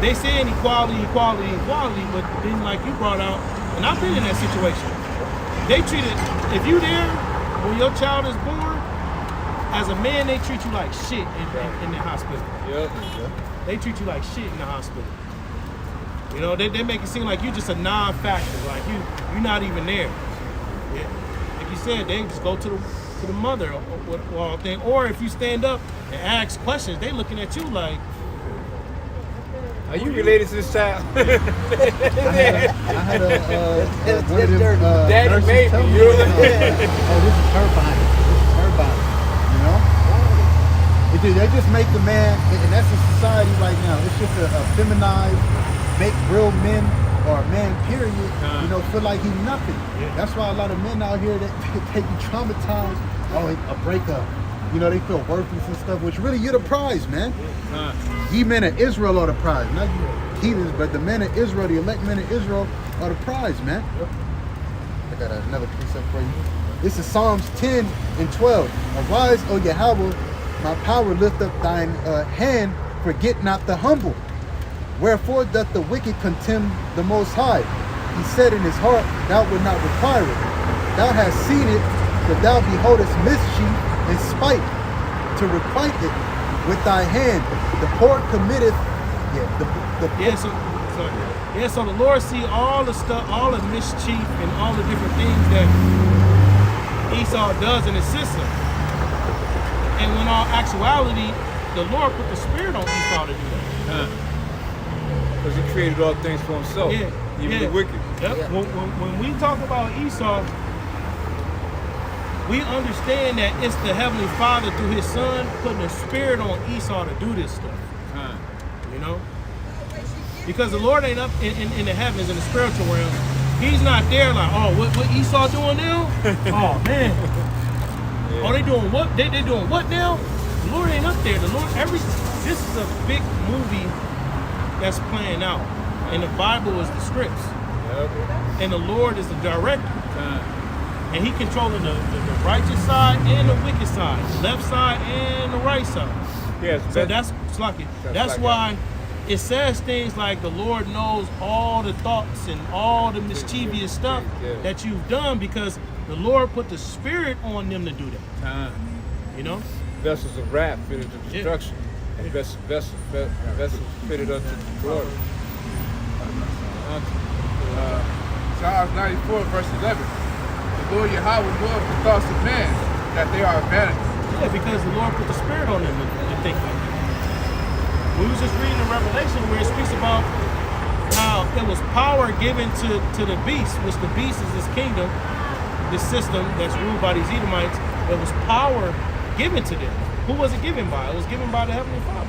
They saying equality, but then like you brought out, and I've been in that situation. They treat it, if you there, when your child is born, as a man, they treat you like shit in the hospital. Yep. They treat you like shit in the hospital. You know, they make it seem like you're just a non-factor, like you're not even there. Yeah. Like you said, they just go to the mother or all thing. Or if you stand up and ask questions, they looking at you like, Are you related to this child? I had one of them Daddy nurses made tell me, me, you know? oh, this is her body. This is her body. You know? They just make the man, and that's the society right now. It's just a feminized, make real men or a man, period, you know, feel like he's nothing. Yeah. That's why a lot of men out here, they be traumatized. Oh, a breakup. You know, they feel worthless and stuff, which really, you're the prize, man. Ye men of Israel are the prize. Not you heathens, but the men of Israel, the elect men of Israel are the prize, man. I got another precept for you. This is Psalms 10 and 12. Arise, O Yahweh, my power, lift up thine hand, forget not the humble. Wherefore doth the wicked contemn the Most High? He said in his heart, thou wilt not require it. Thou hast seen it, but thou beholdest mischief and spite, to requite it with thy hand. The poor committeth, so the Lord see all the stuff, all the mischief and all the different things that Esau does in his system. And when all actuality, the Lord put the spirit on Esau to do that. Because he created all things for himself, even the wicked. Yep. Yeah. When we talk about Esau, we understand that it's the Heavenly Father through his son putting a spirit on Esau to do this stuff. You know? Because the Lord ain't up in the heavens, in the spiritual realm. He's not there like, oh, what Esau doing now? Oh, man. Yeah. Oh, they doing what? They doing what now? The Lord ain't up there. The Lord, this is a big movie that's playing out. And the Bible is the scripts. Yep. And the Lord is the director. And he controlling the righteous side and the wicked side, the left side and the right side. Yes, So that's why it says things like the Lord knows all the thoughts and all the mischievous stuff that you've done, because the Lord put the spirit on them to do that. You know? Vessels of wrath fitted to destruction, and vessels fitted unto glory. Psalms 94, verse 11. The Lord Yahweh knows the thoughts of man, that they are vanity. Yeah, because the Lord put the spirit on them to think like that. We was just reading the Revelation where it speaks about how it was power given to the beast, which the beast is this kingdom, this system that's ruled by these Edomites. It was power given to them. Who was it given by? It was given by the Heavenly Father.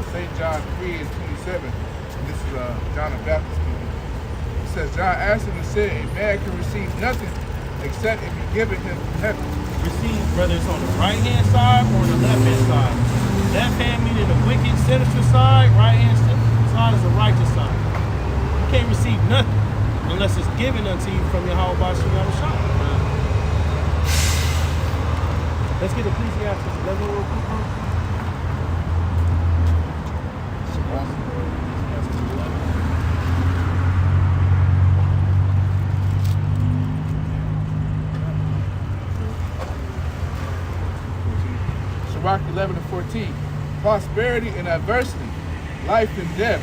St. John 3 and 27, and this is John the Baptist speaking. It says, John asked him and said, a man can receive nothing except it be given him from heaven. Receive, whether it's on the right hand side or on the left hand side. Left hand meaning the wicked, sinister side. Right hand side is the righteous side. You can't receive nothing unless it's given unto you from Yahweh B'Shem Yahushua. Let's get Ecclesiastes 11 real quick. Sirach 11 and 14. Prosperity and adversity, life and death,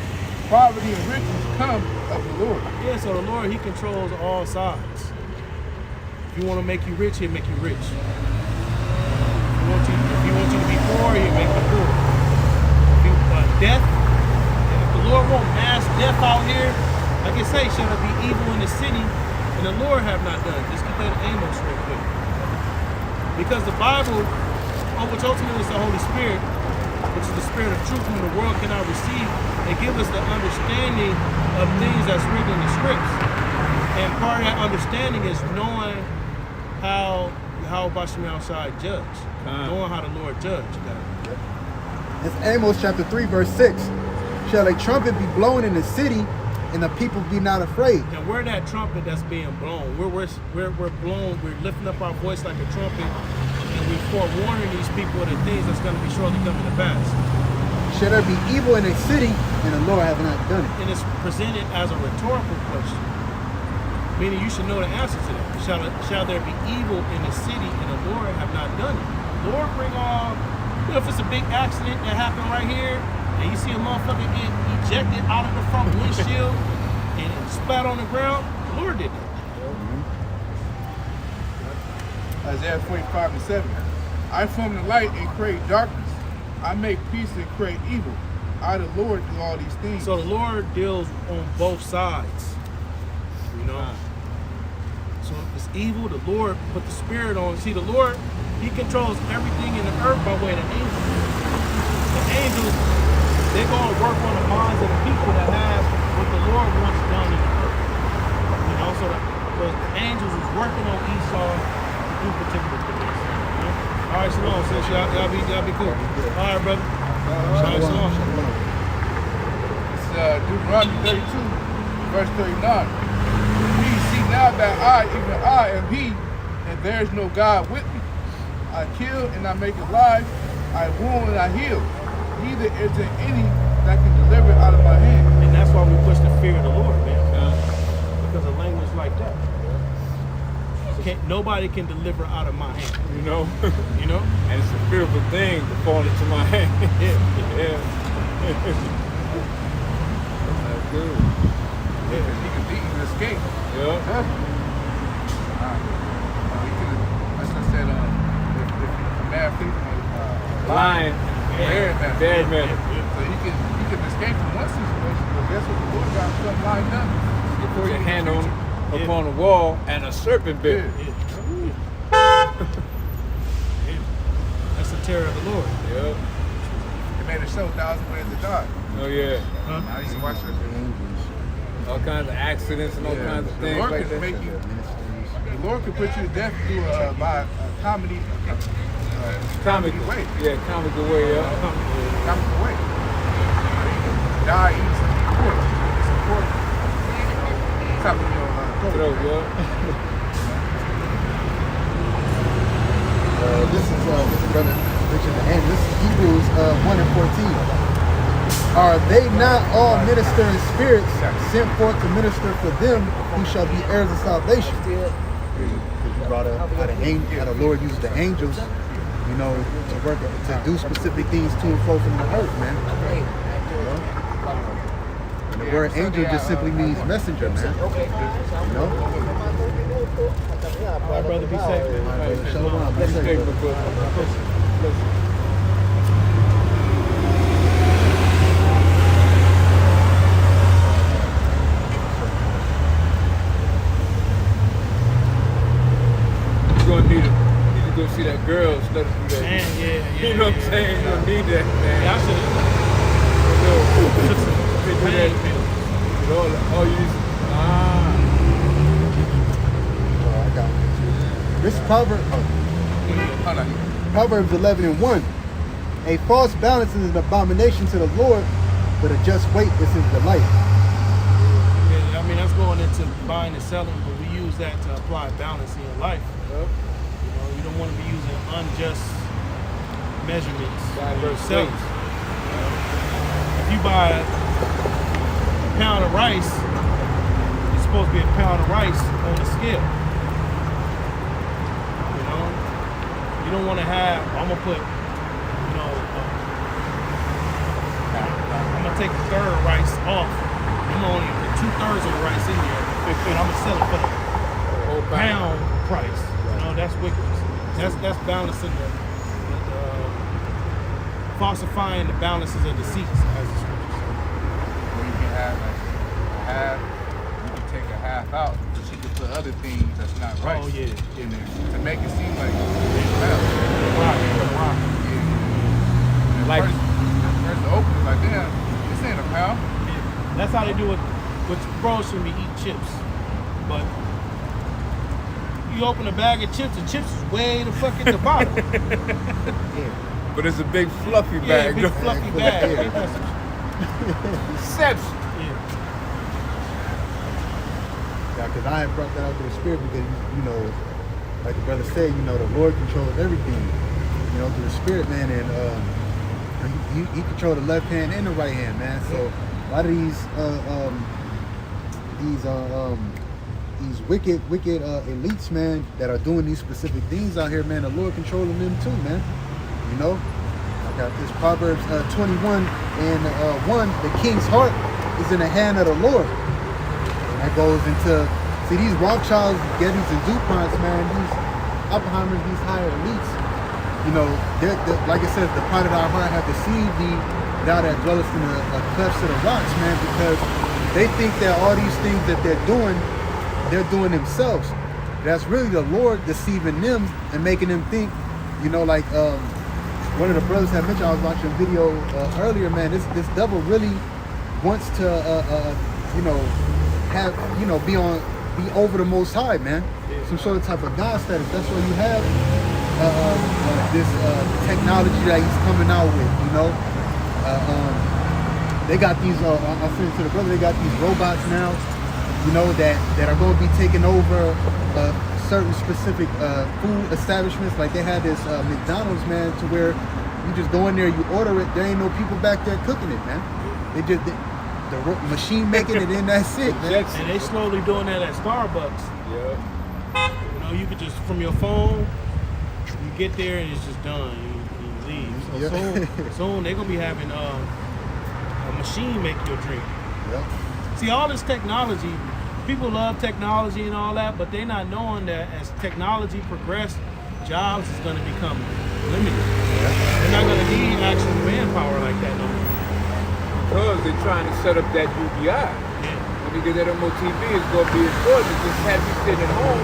poverty and riches come of the Lord. Yeah, so the Lord, he controls all sides. If he want to make you rich, he'll make you rich. If he wants you to be poor, he'll make you poor. Death, if the Lord want mass death out here, like I say, shall there be evil in the city, and the Lord have not done. Just get that Amos real quick. Because the Bible, which ultimately is the Holy Spirit, which is the spirit of truth whom the world cannot receive, and give us the understanding of things that's written in the scripts. And part of that understanding is knowing how Bashim outside judge. Knowing how the Lord judge. It's Amos chapter 3, verse 6. Shall a trumpet be blown in the city, and the people be not afraid? And we're that trumpet that's being blown. We're blown. We're lifting up our voice like a trumpet, and we're forewarning these people of the things that's going to be surely coming to pass. Shall there be evil in a city, and the Lord have not done it? And it's presented as a rhetorical question, meaning you should know the answer to that. Shall there be evil in the city, and the Lord have not done it? Lord bring all. If it's a big accident that happened right here, and you see a motherfucker get ejected out of the front windshield and spat on the ground, the Lord did that. Isaiah 45:7. I form the light and create darkness. I make peace and create evil. I, the Lord, do all these things. So the Lord deals on both sides. You know? So if it's evil, the Lord put the spirit on. See, the Lord, he controls everything in the earth by way of the angels. The angels, they go and work on the minds of the people that have what the Lord wants done in the earth. You know, so the angels is working on Esau to do particular things. You know? All right, shalom, sis. Y'all be cool. All right, brother. Shalom. It's Deuteronomy 32, verse 39. We see now that I, even I, am he, and there is no God with me. I kill and I make alive. I wound and I heal. Neither is there any that can deliver out of my hand. And that's why we push the fear of the Lord, man. Because of language like that. Nobody can deliver out of my hand. You know? You know? And it's a fearful thing to fall into my hand. Yeah. That's good. He can escape. Yeah. That's what I said, if a man thinks Lion. Bad man. So you can escape from one situation, but guess what? The Lord got something lined up. You put your hand upon the wall and a serpent bit. That's the terror of the Lord. Yeah. It made a show, 1,000 Ways to Die. Oh yeah. Now you can watch that. All kinds of accidents and all kinds of The things Lord like can that. make you. The Lord can put you to death through by a comedy. Comical way. Yeah, comical way, yeah. Comical way. Die eating some pork. Some pork. Top of your Throat, yeah. This is brother Richard the end. This is Hebrews 1:14. Are they not all ministering spirits sent forth to minister for them who shall be heirs of salvation? Still, Because you brought up how the Lord uses the angels, you know, to work to do specific things to and fro from the earth, man. And the word angel just simply means messenger, man. You know? All right, brother, be safe, man. All right, shalom. Be safe, Take brother. the book. You're gonna need to go see that girl instead of do that. Man, yeah. You know what I'm saying? You don't need that, man. Yeah, I should have took some pain pills. Oh, you just, Oh, I got one. This is Proverbs 11:1. A false balance is an abomination to the Lord, but a just weight is his delight. Yeah, I mean, that's going into buying and selling, but we use that to apply balance in your life. You know, you don't want to be using unjust measurements for yourself. If you buy a pound of rice, it's supposed to be a pound of rice on the scale. You know, you don't want to have. I'm gonna put, you know, I'm gonna take a third of rice off. I'm gonna only put 2/3 of the rice in there, and I'm gonna sell it for the pound price. You know, that's wickedness. That's balancing the falsifying the balances of deceits, as the scripture says. Or you can have a half, you can take a half out, but you can put other things that's not right Oh, yeah. in there to make it seem like it's bad. Yeah. Like- At first the open is like, damn, this ain't a pound. That's how they do it. With bros shouldn't be eating chips, but you open a bag of chips, the chips is way the fuck at the bottom. But it's a big fluffy Yeah, bag. big fluffy bag. Yeah. Ain't that some Deception. yeah. Yeah, because I had brought that out to the spirit because, you know, like the brother said, you know, the Lord controls everything, you know, through the spirit, man, and he controls the left hand and the right hand, man. So a lot of these wicked elites, man, that are doing these specific things out here, man, the Lord controlling them too, man. You know, I got this Proverbs 21 and 1, the king's heart is in the hand of the Lord. And that goes into, see, these Rothschilds, Gettys, and DuPonts, man, these Oppenheimers, these higher elites, you know, they're, like it says, the pride of our heart have deceived thee, thou that dwellest in the clefts of the rocks, man, because they think that all these things that they're doing themselves. That's really the Lord deceiving them and making them think, you know, like one of the brothers had mentioned, I was watching a video earlier, man, this devil really wants to, you know, have, you know, be over the Most High, man. Some sort of type of God status. That's what you have this technology that he's coming out with, you know. They got these, I said to the brother, they got these robots now, you know, that are going to be taking over certain specific food establishments. Like they had this McDonald's, man, to where you just go in there, you order it, there ain't no people back there cooking it, man. The machine making it, and that's it, man. And they slowly doing that at Starbucks. Yeah. You know, you could just from your phone, you get there and it's just done. You leave. So Yeah. soon they're gonna be having a machine make your drink. Yeah. See, all this technology, people love technology and all that, but they're not knowing that as technology progresses, jobs is gonna become limited. They're not gonna need actual manpower like that no more. Because they're trying to set up that UBI. When you get that MOTB, it's going to be important to just have you sitting at home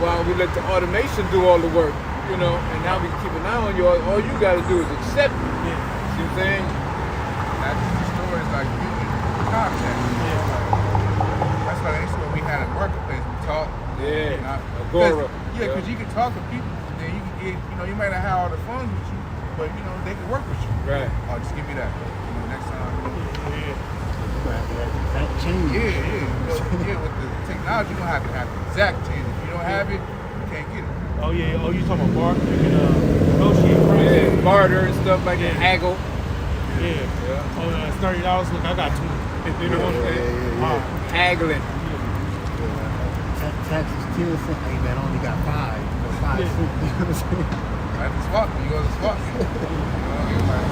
while we let the automation do all the work, you know, and now we keep an eye on you. All you got to do is accept it. See what I'm saying? That's the story is like human contact. That's why that's what we had at Marketplace. We talked. Yeah. Agora. Yeah. Because you can talk to people, and then you can get, you know, you might not have all the funds with you, but you know they can work with you. Right. Oh, just give me that. You know, next time. That change. Yeah. With the technology, you don't have to have the exact change. If you don't have it, you can't get it. Oh yeah. Oh, you talking about barter? You can negotiate price. Yeah, barter and stuff like that. Haggle. Yeah. Oh, it's $30. Look, I got two. You know what I'm saying? Yeah. Haggling. Taxes 10 cents. Hey man, I only got 5. You know, 5 cents. You know what I'm saying? I have to swap. You go to the swap. You know, like,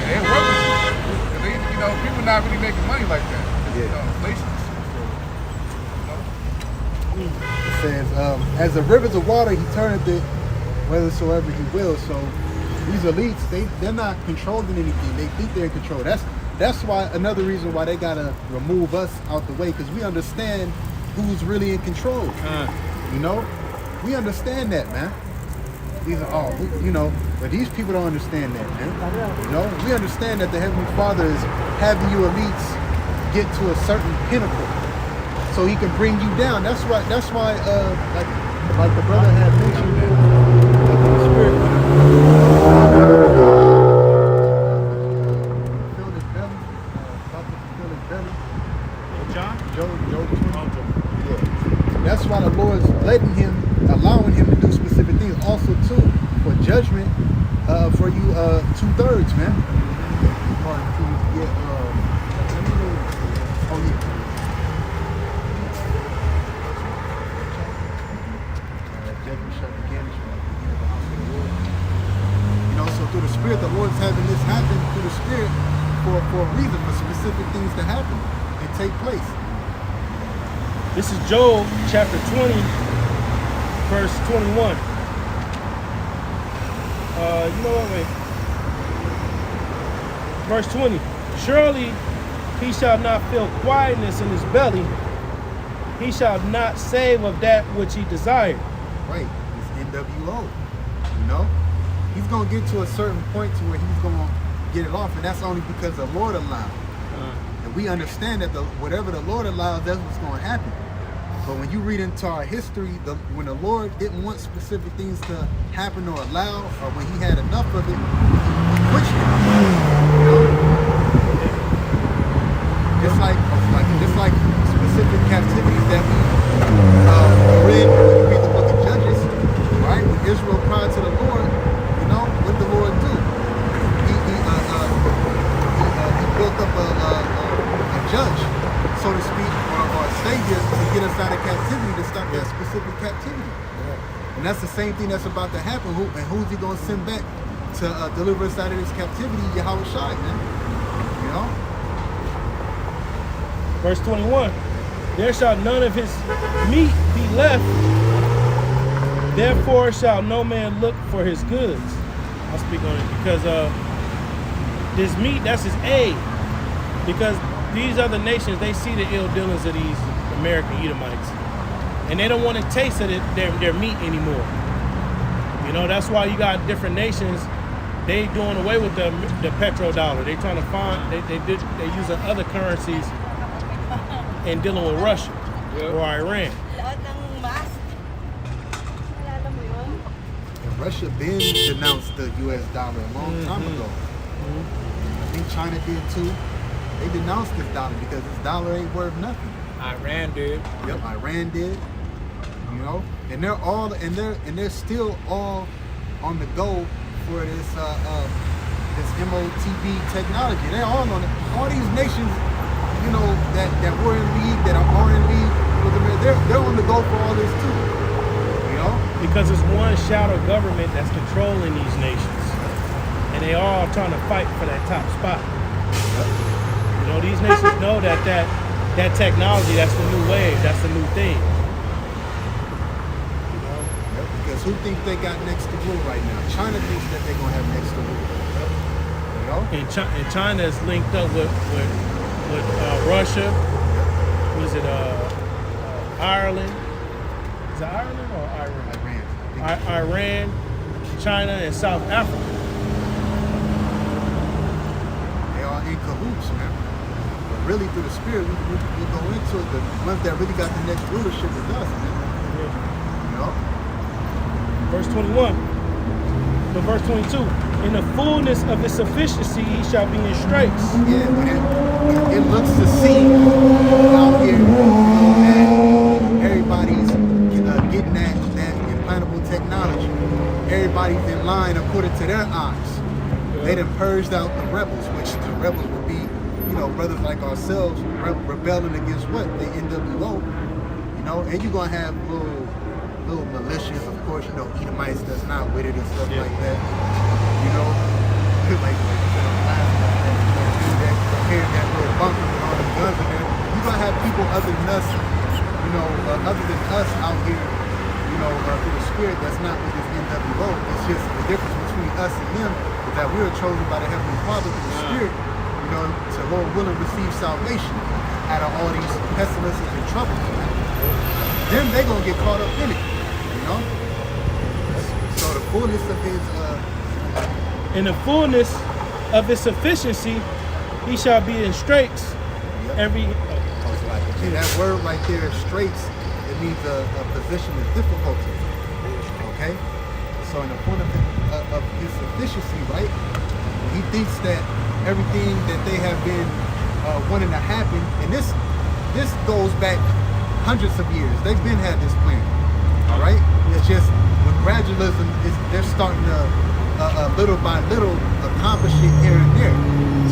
yeah, they work with you. 'Cause they, you know, people not really making money like that. You know, inflation. It says, as the rivers of water, he turneth it whithersoever he will. So these elites, they're not controlling anything. They think they're in control. That's why another reason why they gotta remove us out the way, because we understand who's really in control. You know, we understand that, man. These are all, you know, but these people don't understand that, man. You know, we understand that the Heavenly Father is having you elites get to a certain pinnacle, so He can bring you down. That's why, like the brother had mentioned, the Spirit filled his belly, about to fill his belly. John? Job 20. Yeah. That's why the Lord's letting him, allowing him to do specific things. Also, too, for judgment, for you 2/3, man. Part to get, oh yeah. Judgment shall begin at the house of the Lord. You know, so through the Spirit, the Lord's having this happen through the Spirit for a reason, for specific things to happen and take place. This is Job chapter 20, verse 21. You know what, wait. Verse 20. Surely he shall not feel quietness in his belly, he shall not save of that which he desired. Right. It's NWO. You know? He's gonna get to a certain point to where he's gonna get it off, and that's only because the Lord allowed. And we understand that whatever the Lord allows, that's what's gonna happen. But when you read into our history, when the Lord didn't want specific things to happen or allow, or when he had enough of it, he pushed it. You know? Just like specific captivities that we read when we read the book of Judges, right? When Israel cried to the Lord, you know, what did the Lord do? He built up a judge, so to speak, or a savior to get us out of captivity, to stop that specific captivity. And that's the same thing that's about to happen. Who's he going to send back to deliver us out of this captivity? Yahweh Shai, man. You know? Verse 21, there shall none of his meat be left, therefore shall no man look for his goods. I'll speak on it because this meat, that's his aid. Because these other nations, they see the ill dealings of these American Edomites, and they don't want to taste of their meat anymore. You know, that's why you got different nations, they doing away with the petrodollar. They trying to find, they using other currencies and dealing with Russia or Iran. And Russia been denounced the U.S. dollar a long time ago. I think China did too. They denounced this dollar because this dollar ain't worth nothing. Iran did. Yep, Iran did. You know, and they're still all on the go for this this MOTB technology. They're all on it. All these nations, you know, that were in league, that are in league with America, they're on the go for all this too. You know? Because it's one shadow government that's controlling these nations. And they all trying to fight for that top spot. You know, these nations know that technology, that's the new wave, that's the new thing. You know? Yep, because who thinks they got next to rule right now? China thinks that they're gonna have next to rule. You know? And China is linked up with Russia. What is it? Ireland. Is it Ireland or Iran? Iran, China, and South Africa. They are in cahoots, man. But really, through the spirit, we go into it. The ones that really got the next rulership is us, man. You know? Verse 21. But verse 22. In the fullness of his sufficiency, he shall be in straits. Yeah, when it looks to see out here that everybody's getting that implantable technology. Everybody's in line according to their eyes. They done purged out the rebels, which the rebels would be, you know, brothers like ourselves rebelling against what? The NWO. You know, and you're gonna have little militias, of course, you know, Edomites that's not with it and stuff like that. You know, like preparing that little bunker with all the guns in there. You're gonna have people other than us, you know, out here, you know, through the spirit that's not with this NWO. It's just the difference between us and them is that we are chosen by the Heavenly Father through the Spirit, you know, to Lord willing receive salvation out of all these pestilences and troubles. Then they gonna get caught up in it, you know. So the fullness of his in the fullness of his sufficiency, he shall be in straits. Every see that word right there, straits, it means a position of difficulty. Okay? So in the fullness of his sufficiency, right? He thinks that everything that they have been wanting to happen, and this goes back hundreds of years. They've been had this plan. All right? It's just with gradualism, they're starting to little by little accomplish it here and there.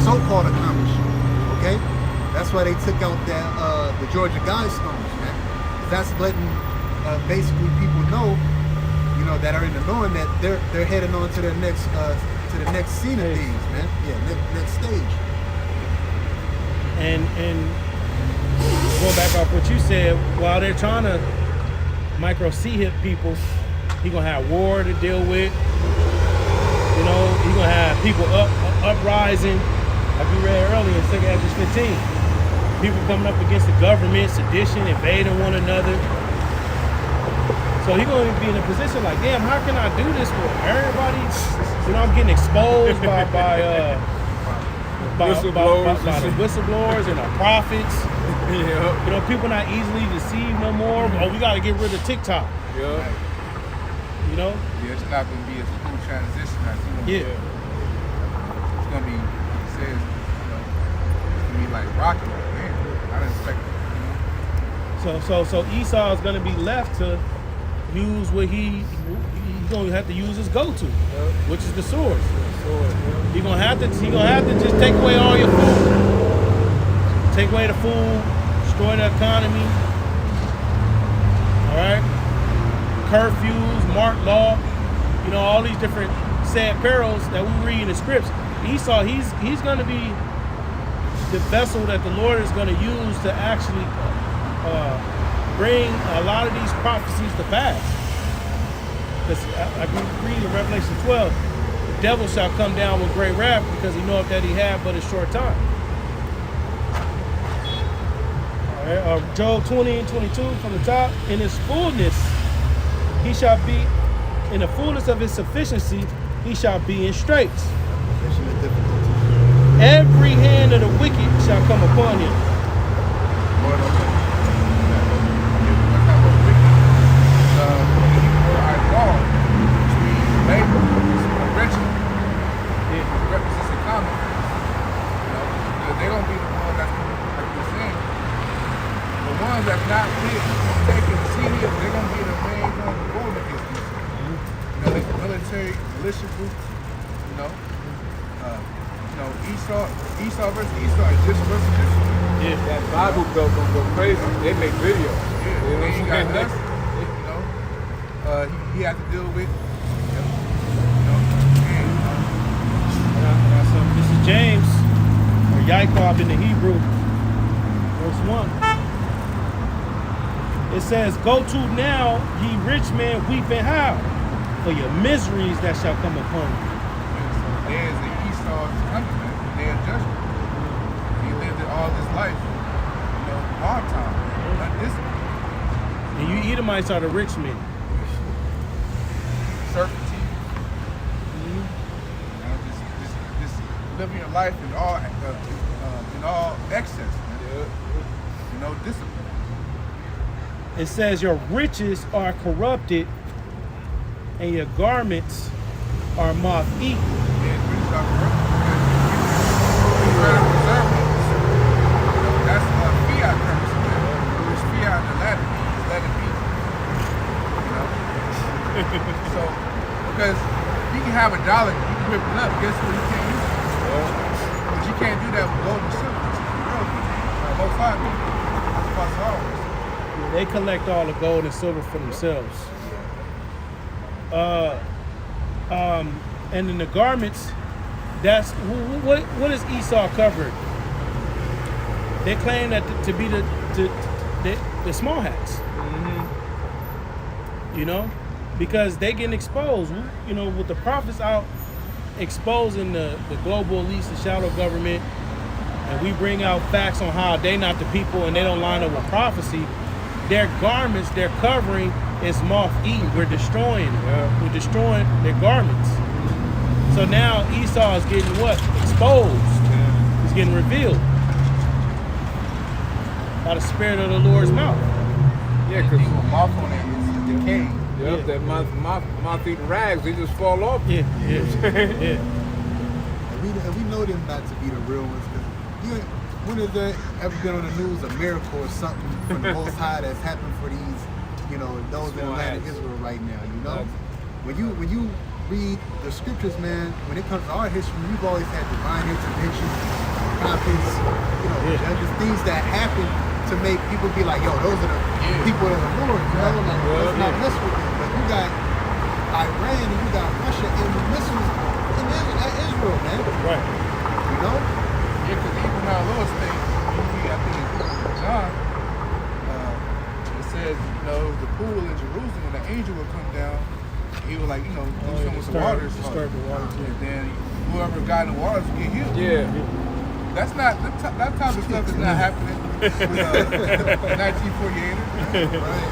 So-called accomplish it. Okay? That's why they took out the Georgia Guidestones, man. That's letting basically people know, you know, that are in the knowing that they're heading on to their next scene of things, man. Yeah, next stage. And going back off what you said, while they're trying to micro C-hip people, he gonna have war to deal with. You know, he gonna have people uprising, like we read earlier in 2 Esdras 15. People coming up against the government, sedition, invading one another. So he's going to be in a position like, damn, how can I do this with everybody? You know, I'm getting exposed by the whistleblowers and the prophets. Yeah. You know, people not easily deceived no more. Oh, we got to get rid of TikTok. Yeah. You know? Yeah, it's not going to be a smooth transition. As you know. Yeah. It's going to be, he says, you know, it's going to be like rocket. Man, I didn't expect it, you know. So Esau is going to be left to use what he's going to have to use his go-to, which is the sword. He's going to have to just take away all your food. Take away the food, destroy the economy. All right? Curfews, marked law, you know, all these different sad perils that we read in the scripts. Esau, he's going to be the vessel that the Lord is going to use to actually bring a lot of these prophecies to pass. Because I read in Revelation 12, the devil shall come down with great wrath because he knoweth that he had but a short time. All right, Job 20 and 22 from the top. In his fullness, he shall be, in the fullness of his sufficiency, he shall be in straits. Every hand of the wicked shall come upon him. They're gonna be the ones that's, like you're saying, the ones that's not taking serious, they're gonna be the main ones going against this. You know, like the military, militia groups, you know, Esau versus Esau is just versus this. Yeah, that Bible belt gonna go crazy. They make videos. Yeah, You know and then you got what I'm us, saying? you know, he had to deal with, you know, So this is James, or Yaakov in the Hebrew, verse 1. It says, go to now, ye rich men, weep and howl, for your miseries that shall come upon you. so there's an Esau coming, man. Day of judgment. He lived it all his life, you know, hard time, undisciplined. And you Edomites are the rich men. Certainty. You know, just living your life in all excess, man. You know, discipline. It says your riches are corrupted and your garments are moth-eaten. And British are corrupt. Federal Reserve notes. You know, that's fiat currency, man. There's fiat in the Latin means let it be. You know? So, because you can have a dollar, you can rip it up, guess what? You can't use it. But you can't do that with gold and silver. Both sides. That's what's always. They collect all the gold and silver for themselves. And in the garments, that's what is Esau covered? They claim that to be the small hats. You know, because they getting exposed. You know, with the prophets out exposing the global elites, the shadow government, and we bring out facts on how they not the people and they don't line up with prophecy. Their garments, their covering is moth-eaten. We're destroying it. We're destroying their garments. So now Esau is getting what? Exposed. He's getting revealed by the Spirit of the Lord's mouth. Yeah, because mouth on it is decaying. Yep, that moth-eating rags, they just fall off. Yeah. And we know them not to be the real ones. Because when has there ever been on the news a miracle or something from the Most High that's happened for these, you know, those in the land of Israel right now? You know, when you read the scriptures, man, when it comes to our history, we've always had divine intervention, prophets, you know, judges, things that happen to make people be like, yo, those are the people of the Lord, you know, like, let's not mess with them. But you got Iran and you got Russia and the missiles in Israel, man. Right. You know? Yeah, because even our Lord's thing, I think in John, it says, you know, the pool in Jerusalem, when the angel would come down, he would like, you know, do something with the waters. Disturb the waters. And then whoever got in the waters would get healed. Yeah. That's not that type of stuff is not happening with 1948ers. Right.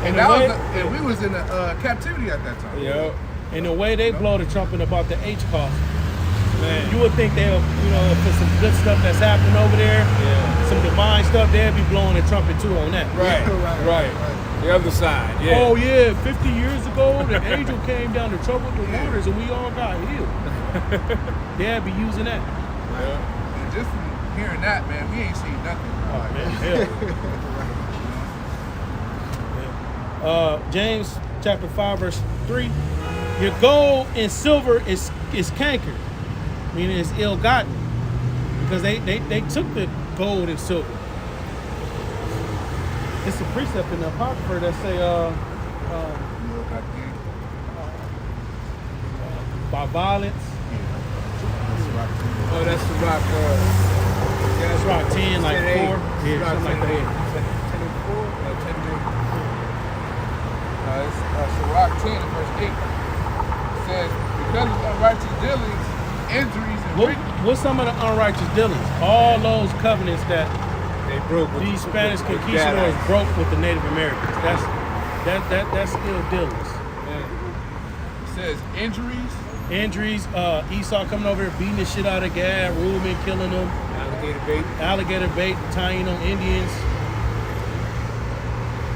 And that was and we was in captivity at that time. Yeah. And the way they blow the trumpet about the H cost, man, you would think they'll, for some good stuff that's happening over there, some divine stuff, they'll be blowing the trumpet too on that. Right. The other side, yeah. Oh yeah, 50 years ago, the angel came down to trouble the waters and we all got healed. They'll be using that. And just from hearing that, man, we ain't seen nothing. Oh, man, hell. James chapter 5, verse 3. Your gold and silver is cankered, meaning it's ill-gotten, because they took the gold and silver. It's a precept in the Apocrypha that say, by violence. Oh, that's the rock. That's rock 10, like 4. Yeah, something like that. 10 and 4? 10 and 8. It's Sirach 10 and verse 8. It says, because of unrighteous dealings, injuries, and What's some of the unrighteous dealings? All those covenants that They broke with these Spanish with conquistadors Gaddites. broke with the Native Americans. That's still dealings. it says injuries, Injuries, Esau coming over here beating the shit out of Gad, Reuben killing them, alligator bait, tying on Indians.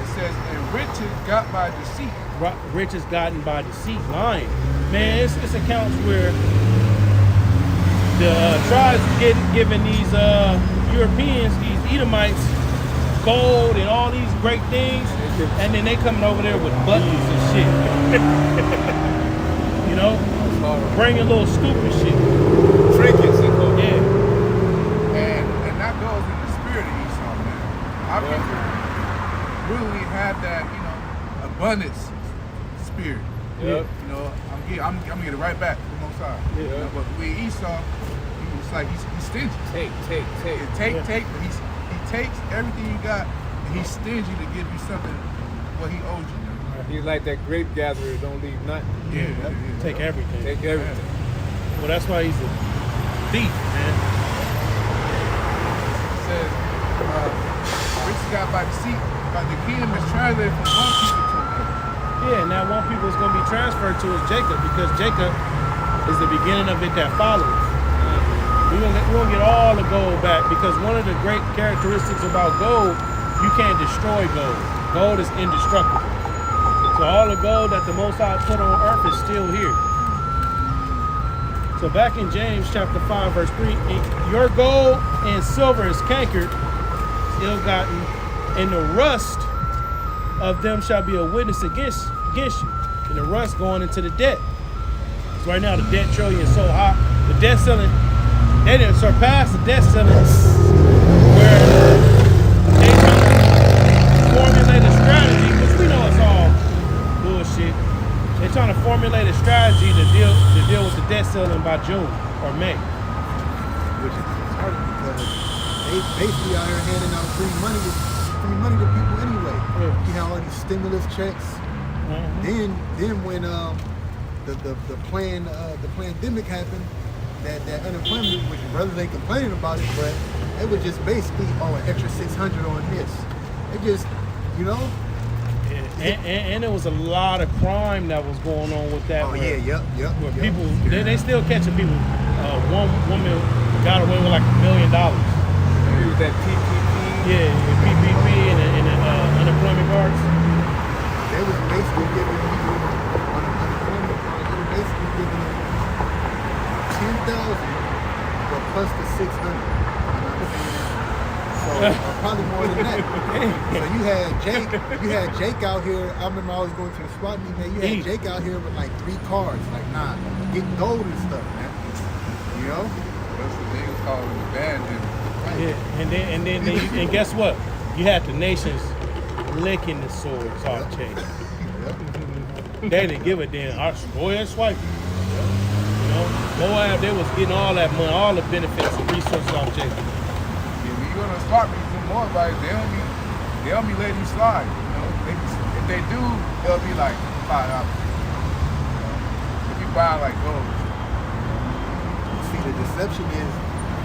it says, and riches got by deceit. Riches gotten by deceit, lying. Man, it's accounts where the tribes giving these Europeans, these Edomites, gold and all these great things, and then they coming over there with buttons and shit. Bringing little stupid shit. Trinkets, they call it. Yeah. And that goes in the spirit of Esau, man. Our people really have that, abundance spirit. Yep. I'm gonna get it right back from both sides. Yeah. But with Esau, it's like he's stingy. Take. Take, but he takes everything you got, and he's stingy to give you something what he owes you. He's like that grape gatherer, don't leave nothing. Take everything. Take everything. Well, that's why he's a thief, man. It says, riches got by deceit, but the kingdom is translated from one people to another. Yeah, now one people is going to be transferred to is Jacob, because Jacob is the beginning of it that follows. We're gonna get all the gold back, because one of the great characteristics about gold, you can't destroy gold. Gold is indestructible. So all the gold that the Most High put on earth is still here. So back in James chapter 5, verse 3, your gold and silver is cankered, ill-gotten, and the rust of them shall be a witness against you. And the rust going into the debt. So right now the debt trillion is so hot. The debt ceiling, they didn't surpass the debt ceiling where they formulate a strategy, which we know it's all bullshit. They're trying to formulate a strategy to deal with the debt ceiling by June or May. Which is hard because they basically out here handing out free money to people anyway. Yeah. You have all these stimulus checks. Then when the pandemic happened, that unemployment, which brothers ain't complaining about it, but it was just basically an extra 600 on this. It just, And there was a lot of crime that was going on with that. Yep. Where people, they still catching people. One woman got away with like $1 million. Maybe with that PPP. Yeah, PPP and unemployment cards. They was basically giving people on unemployment cards. They were basically giving them 10,000, but plus the 600. So probably more than that. So you had Jake out here. I remember I was going to the spot meet, man. You had Jake out here with like 3 cars, like getting gold and stuff, man. That's what they was calling the bandit. Yeah, and guess what? You had the nations licking the swords off Jake. They didn't give a damn. Go ahead and swipe. Moab, they was getting all that money, all the benefits and resources off Jake. When you go to the spot meet with more about it, they don't be letting you slide. If they do, they'll be like $5. If you buy like gold. See, the deception is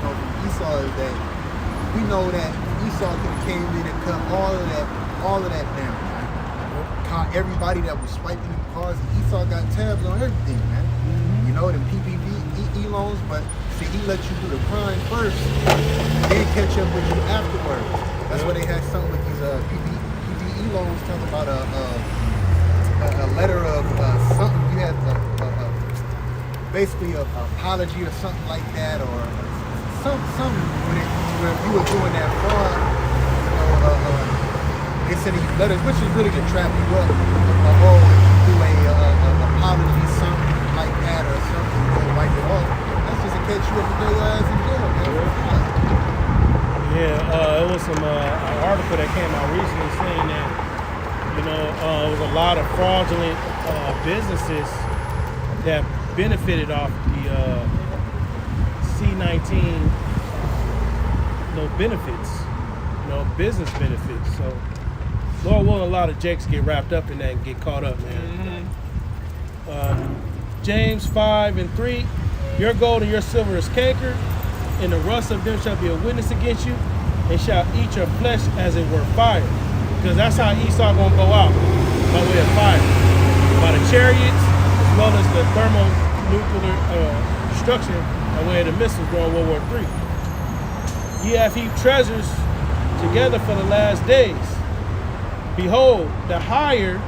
know from Esau is that we know that Esau could have came in and cut all of that down, man. Caught everybody that was swiping them cars. Esau got tabs on everything, man. You know, them PPP loans, but see, he let you do the crime first, then catch up with you afterwards. That's why they had something with these PPE loans talking about a letter of something. You had basically an apology or something like that, or something where you were doing that fraud. You know, they sending you letters, which is really to trap you up. Do a apology, something like that, or something to wipe it off. That's just to catch you up and throw your ass in jail, man. Yeah, it was some an article that came out recently saying that, you know, there was a lot of fraudulent businesses that benefited off the C-19, benefits, business benefits. So, Lord willing, a lot of jakes get wrapped up in that and get caught up, man. James 5:3, your gold and your silver is cankered, and the rust of them shall be a witness against you, and shall eat your flesh as it were fire. Because that's how Esau gonna go out, by way of fire. By the chariots, as well as the thermonuclear destruction, by way of the missiles during World War III. Ye have heaped treasures together for the last days. Behold, the hire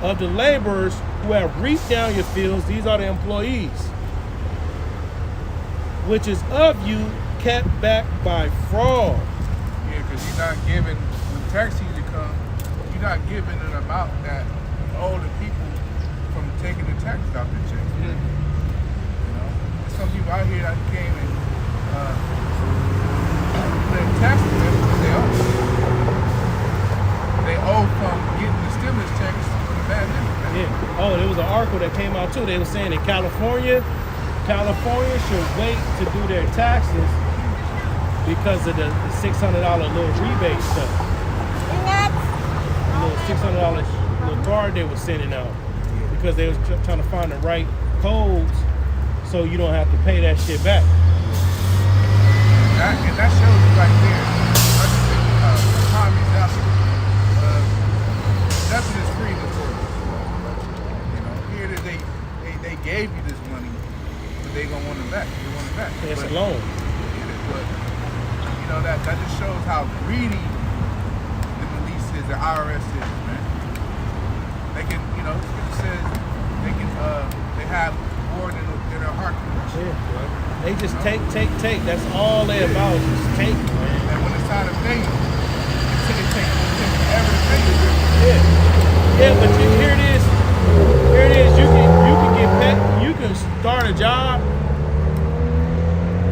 of the laborers who have reaped down your fields, these are the employees, which is of you kept back by fraud. Yeah, because you're not giving, when tax season comes, you're not giving an amount that all the people from taking the taxes out their checks. You know, there's some people out here that came and put taxes because they owe. They owe from getting the stimulus checks from the pandemic. Yeah. Oh, there was an article that came out too. They were saying in California should wait to do their taxes because of the $600 little rebate stuff. The little $600 little card they were sending out because they was trying to find the right codes so you don't have to pay that shit back. And that shows you right there, economy's out. Nothing is free in this world. You know, here they gave you this money, but they gonna want it back. They want it back. It's a loan. But you know that just shows how greedy the police is, the IRS is, man. They can, the scripture says they have war in their heart. Yeah. They just take. That's all they about, just take, man. And when it's time to pay you, they take forever to pay you. Yeah, but here it is. You can get paid. You can start a job,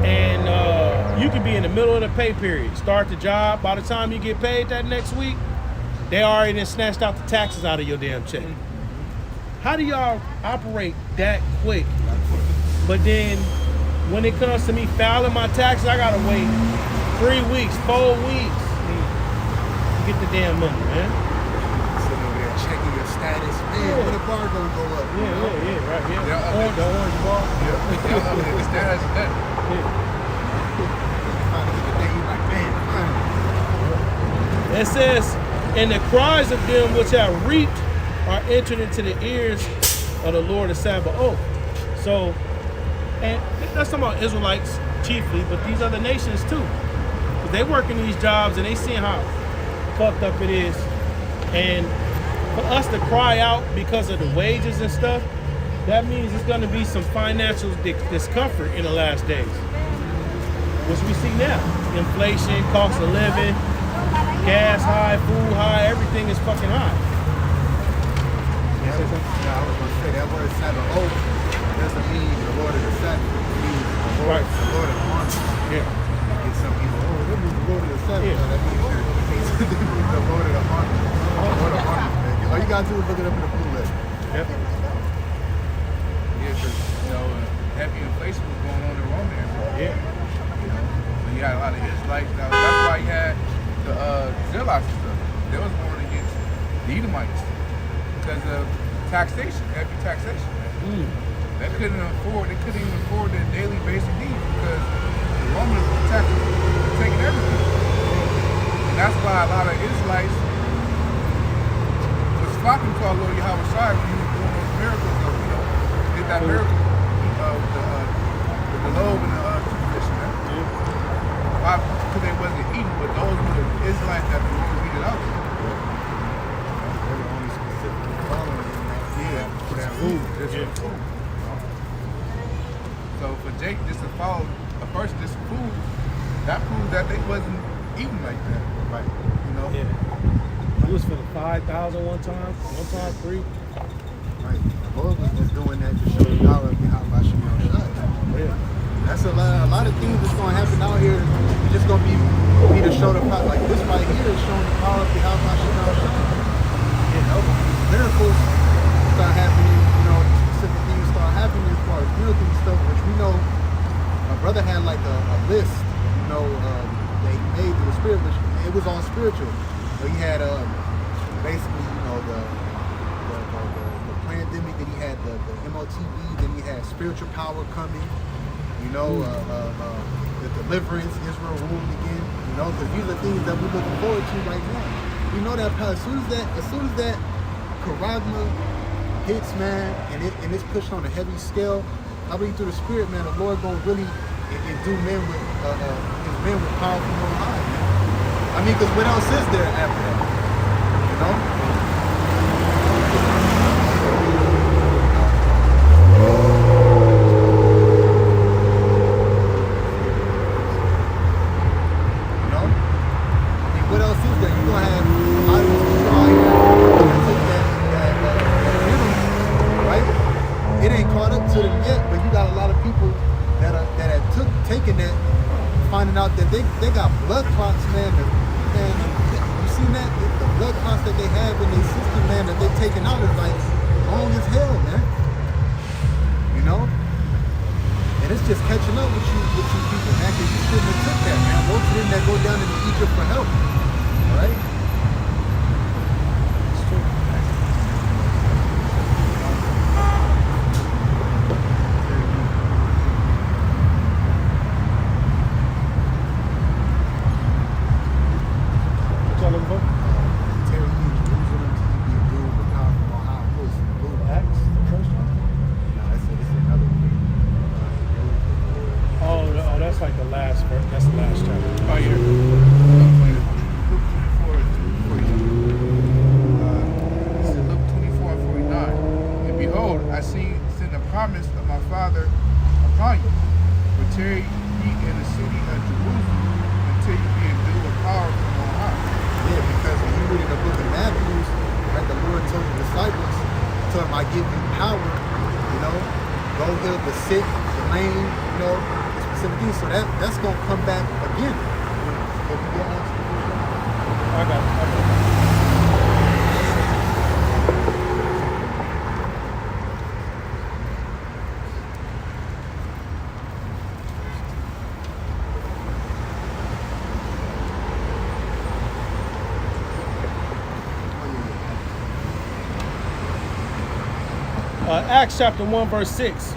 and you can be in the middle of the pay period. Start the job. By the time you get paid that next week, they already done snatched out the taxes out of your damn check. How do y'all operate that quick? But then when it comes to me filing my taxes, I gotta wait 3 weeks, 4 weeks to get the damn money, man. Sitting over there checking your status. Man, when the bar gonna go up? Yeah, right, yeah. Yeah, The orange bar. The status is that. It says, and the cries of them which have reaped are entered into the ears of the Lord of Sabaoth. So, and that's talking about Israelites chiefly, but these other nations too. Because they working these jobs and they seeing how fucked up it is. And for us to cry out because of the wages and stuff, that means it's going to be some financial discomfort in the last days. Which we see now. Inflation, cost of living, gas high, food high, everything is fucking high. Yeah, I was going to say that word Sabaoth doesn't mean the Lord of the Sabbath. It means the Lord, Right. the Lord of the armies. Yeah. Get some people, that means the Lord of the Sabbath. Yeah. No, that means the Lord of the armies. The Lord of armies, man. All you got to do is look it up in the blue letter. Yep. Yeah, because, heavy inflation was going on in Rome there. Yeah. So you had a lot of Israelites. That's why you had the Zealots and stuff. They was warring against the Edomites because of taxation, heavy taxation. They couldn't even afford their daily basic needs because the Romans flocking to our Lord Yahweh Shai when he was doing those miracles of, did that miracle with the lobe and the fish, man. Why? Because they wasn't eating, but those were the Israelites that the Lord weeded out. They were only specifically following that. For that food. Just for food. So for Jake just to follow a person just for food, that proves that they wasn't eating like that. Right. Yeah. He was for the 5,000 one time, 3. Right. The Lord was just doing that to show the power of Yahweh Shemel Shai. Yeah. That's a lot of things that's going to happen out here. It's just going to be to show the power. Like this right here is showing the power of Yahweh Shemel Shai. Miracles start happening, specific things start happening as far as miracles and stuff, which we know my brother had like a list, that he made through the spirit, which it was all spiritual. So he had basically, the pandemic, then he had the MOTV, then he had spiritual power coming, the deliverance, Israel ruling again, because these are things that we're looking forward to right now. We know that as soon as that Karagma hits, man, and it's pushed on a heavy scale, I believe through the spirit, man, the Lord gonna really endue men with his men with power from on high, man. I mean, because what else is there after that? What else is there? You're gonna have a lot of these people out here that rhythm, right? It ain't caught up to them yet, but you got a lot of people that have taken that, finding out that they got blood clots, man. You seen that? The blood clots that they have in their system, man, that they're taking out is like long as hell, man. And it's just catching up with you people, man, because you shouldn't have took that, man. Those men that go down into Egypt for help, all right? It's true. What y'all looking for? Tell you, Jerusalem to be endued with power from on high. Who is it? Acts, the first one? No, it's another one. Oh, that's like the last verse. That's the last chapter. Oh, yeah. Luke 24 and 49. This is Luke 24 and 49. And behold, I send the promise of my Father upon you. But tarry ye in the city of Jerusalem until you be endued with power from on high. Yeah, because when you read in the book of Matthew, right, the Lord told the disciples, told them, I give you power, go heal the sick, the lame, the specific things. So that's going to come back again. If you get asked. I got it. Acts chapter 1 verse 6.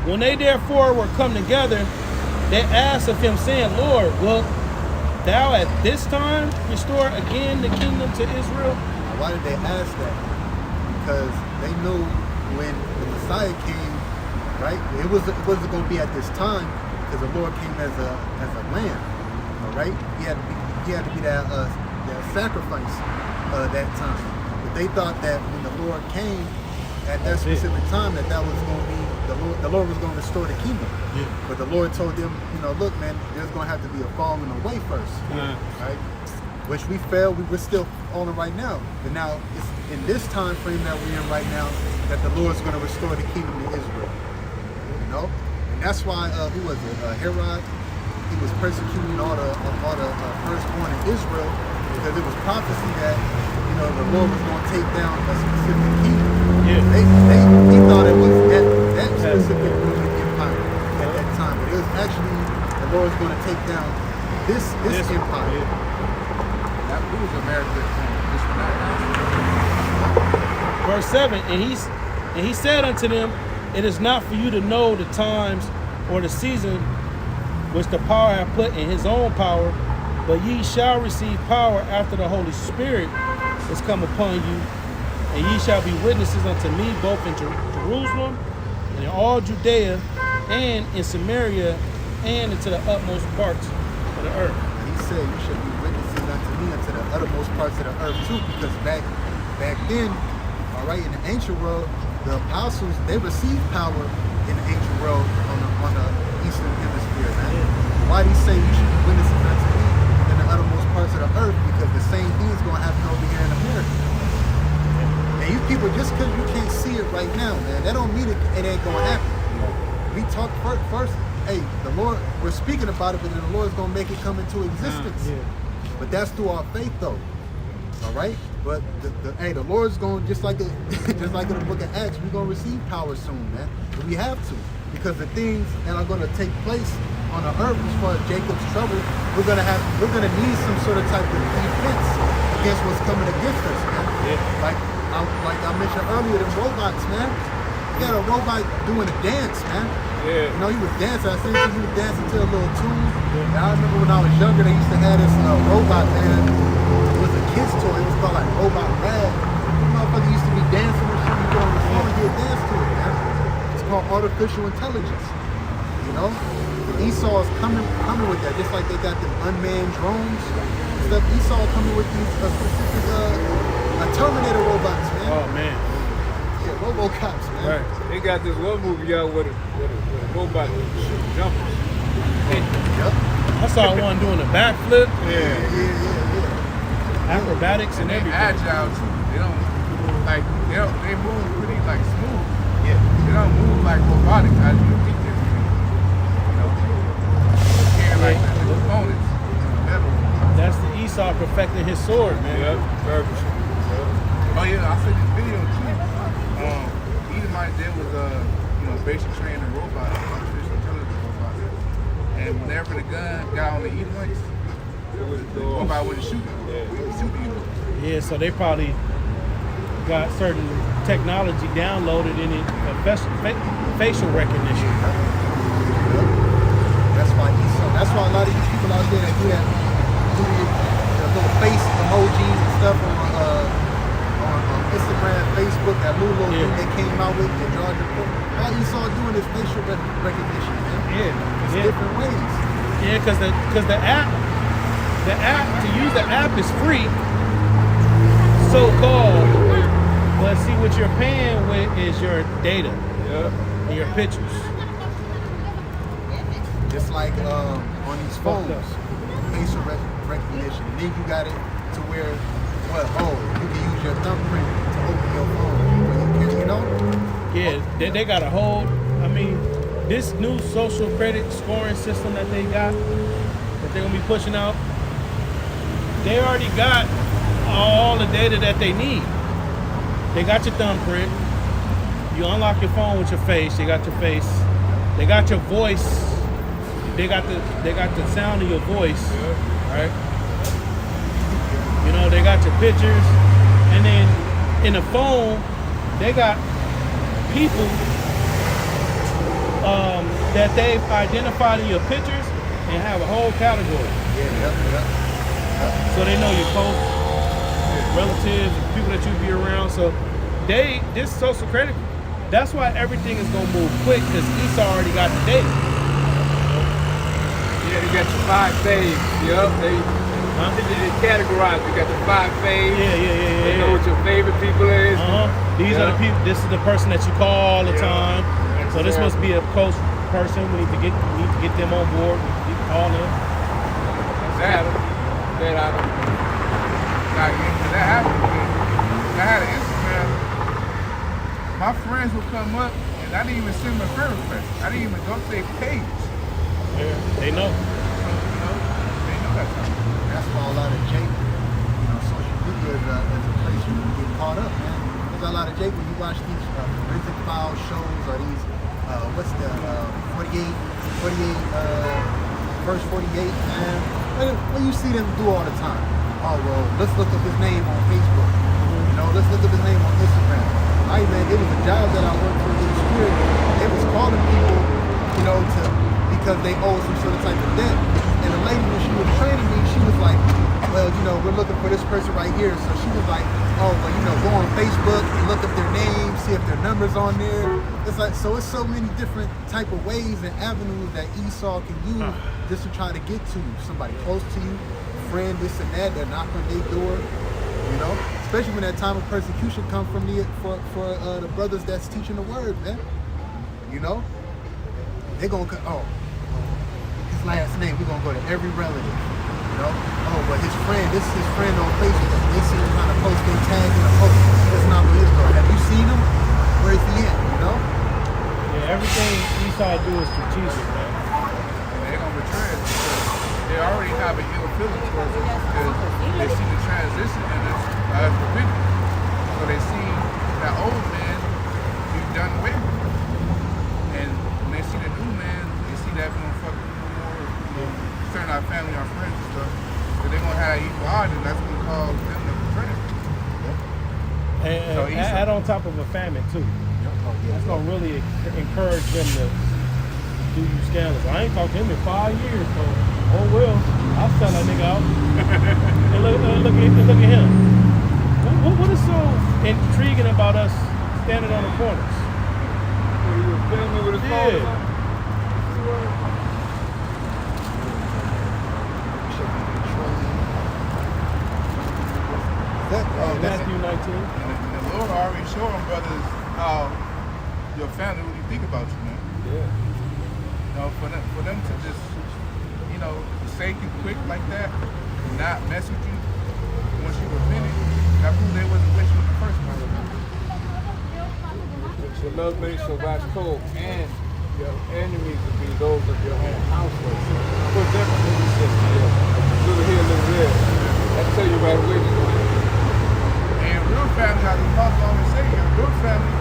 When they therefore were come together, they asked of him, saying, Lord, wilt thou at this time restore again the kingdom to Israel? Now, why did they ask that? Because they knew when the Messiah came, right? It wasn't going to be at this time, because the Lord came as a lamb, all right? He had to be that sacrifice that time. But they thought that when the Lord came at that specific time, that was going to be the Lord was going to restore the kingdom. Yeah. But the Lord told them, look, man, there's going to have to be a falling away first, right? Which we failed. We're still falling right now. But now it's in this time frame that we're in right now that the Lord's going to restore the kingdom to Israel. And that's why who was it? Herod. He was persecuting all the firstborn in Israel because it was prophecy that the Lord was going to take down a specific kingdom. Yeah. He thought it was that specific Roman empire at that time, but it was actually the Lord was going to take down this empire. Yeah. That proves America. Verse 7, and he said unto them, it is not for you to know the times or the season which the power hath put in his own power, but ye shall receive power after the Holy Spirit is come upon you, And ye shall be witnesses unto me both in Jerusalem and in all Judea and in Samaria and into the utmost parts of the earth. And he said, you should be witnesses unto me unto the uttermost parts of the earth too, because back then, all right, in the ancient world, the apostles, they received power in the ancient world on the eastern hemisphere, man. Why did he say you should be witnesses unto me in the uttermost parts of the earth? Because the same thing is going to happen over here in America. And you people, just because you can't see it right now, man, that don't mean it ain't going to happen. We talk first, hey, the Lord, we're speaking about it, but then the Lord's going to make it come into existence. But that's through our faith, though. All right? But the Lord's going, just like in the book of Acts, we're going to receive power soon, man. But we have to, because the things that are going to take place on the earth as far as Jacob's trouble, we're going to need some sort of type of defense against what's coming against us, man. Like I mentioned earlier, the robots, man. You got a robot doing a dance, man. You know, he was dancing. I seen he was dancing to a little tune. And I remember when I was younger, they used to have this robot, man. It was a kid's toy. It was called like Robot Rad. The motherfucker used to be dancing and shit. You go on the phone and get a dance to it, man. It's called artificial intelligence. You know? Esau is coming with that, just like they got them unmanned drones and stuff. Esau coming with these specific Terminator robots, man. Oh man. Yeah, RoboCops, man. Right. They got this one movie out with a robot shooting jumpers. Yep. I saw one doing a backflip, Yeah. acrobatics, and They everything. agile too. They move pretty like smooth. Yeah. They don't move like robotic as you think they do. You know, carry like the components in the metal. That's the Esau perfecting his sword, man. Oh yeah, I saw this video too. Edomite there was basic training robot, artificial intelligence robot. And whenever the gun got on the Edomites, the robot wouldn't shoot them. Shoot the Edomites. Yeah, so they probably got certain technology downloaded in it, facial recognition. That's why Esau. That's why a lot of these people out there that do the little face emojis and stuff on Instagram, Facebook, that little thing they came out with, and Georgia. All Esau doing is facial recognition, man. It's different ways. Yeah, because the app to use the app is free, so called. But see, what you're paying with is your data and your pictures. Just like on these phones, facial recognition, and then you got it to where, you can use your thumbprint to open your phone. You know? Yeah, they got a whole. I mean, this new social credit scoring system that they got, that they're gonna be pushing out, they already got all the data that they need. They got your thumbprint. You unlock your phone with your face. They got your face. They got your voice. They got the sound of your voice, right? You know, they got your pictures, and then in the phone, they got people that they've identified in your pictures and have a whole category. So they know your close relatives, people that you be around. So this social credit, that's why everything is gonna move quick, because Esau already got the data. Yeah, they got your 5 faves. Yup, they categorized. They got the 5 faves. Yeah. They know what your favorite people is. These are the people. This is the person that you call all the time. So this must be a close person. We need to get them on board. We need to call them. That happened. I had an Instagram. My friends would come up, and I didn't even send them a friend request. I didn't even go to their page. Yeah, they know. They know that time. That's why a lot of Jake, social media is a place you can get caught up, man. There's a lot of Jake when you watch these forensic file shows or these, what's the 48, verse 48, man. What you see them do all the time. Oh, well, let's look up his name on Facebook. Let's look up his name on Instagram. Man, it was a job that I worked for in the Spirit. They was calling people, because they owe some sort of type of debt. And the lady, when she was training me, she was like, well, well, you know, we're looking for this person right here. So she was like, oh, well, you know, go on Facebook and look up their names, see if their number's on there. It's like, so it's so many different type of ways and avenues that Esau can use just to try to get to somebody close to you, friend, this and that knock on their door, you know, especially when that time of persecution comes from the brothers that's teaching the word, man. You know, they're gonna his last name. We're gonna go to every relative. You know, oh, but his friend, this is his friend on Facebook. They see him kind of post their tag in a post. That's not what he's doing. Have you seen him? Where is he at? You know? Yeah, everything Esau do is strategic, man. They're gonna betray us because they already have an ill feeling towards us because they see the transition in us as repentant. So they see that old man be done away with. And when they see the new man, they see that we don't fuck with no more, you know, concerning our family, our friends and stuff. So they're gonna have equal odds, and that's gonna cause them to betray us. And So Esau- add on top of a famine too. That's gonna really encourage them to do you scandalous. I ain't talked to him in 5 years, so oh well, I'll sell that nigga out. And look at him. What is so intriguing about us standing on the corners? He was filming with his phone. Matthew 19. And the Lord already showed them brothers how your family really think about you, man. Yeah. You know, for them to just, you know, say you quick like that and not mess with you once you repented, that proved they wasn't with you in the first place. Your love many shall wax cold, and your enemies will be those of your own household. Put them in the system, little here, little there. I tell you right away, you're going to. And real family, as the apostle always say, your real family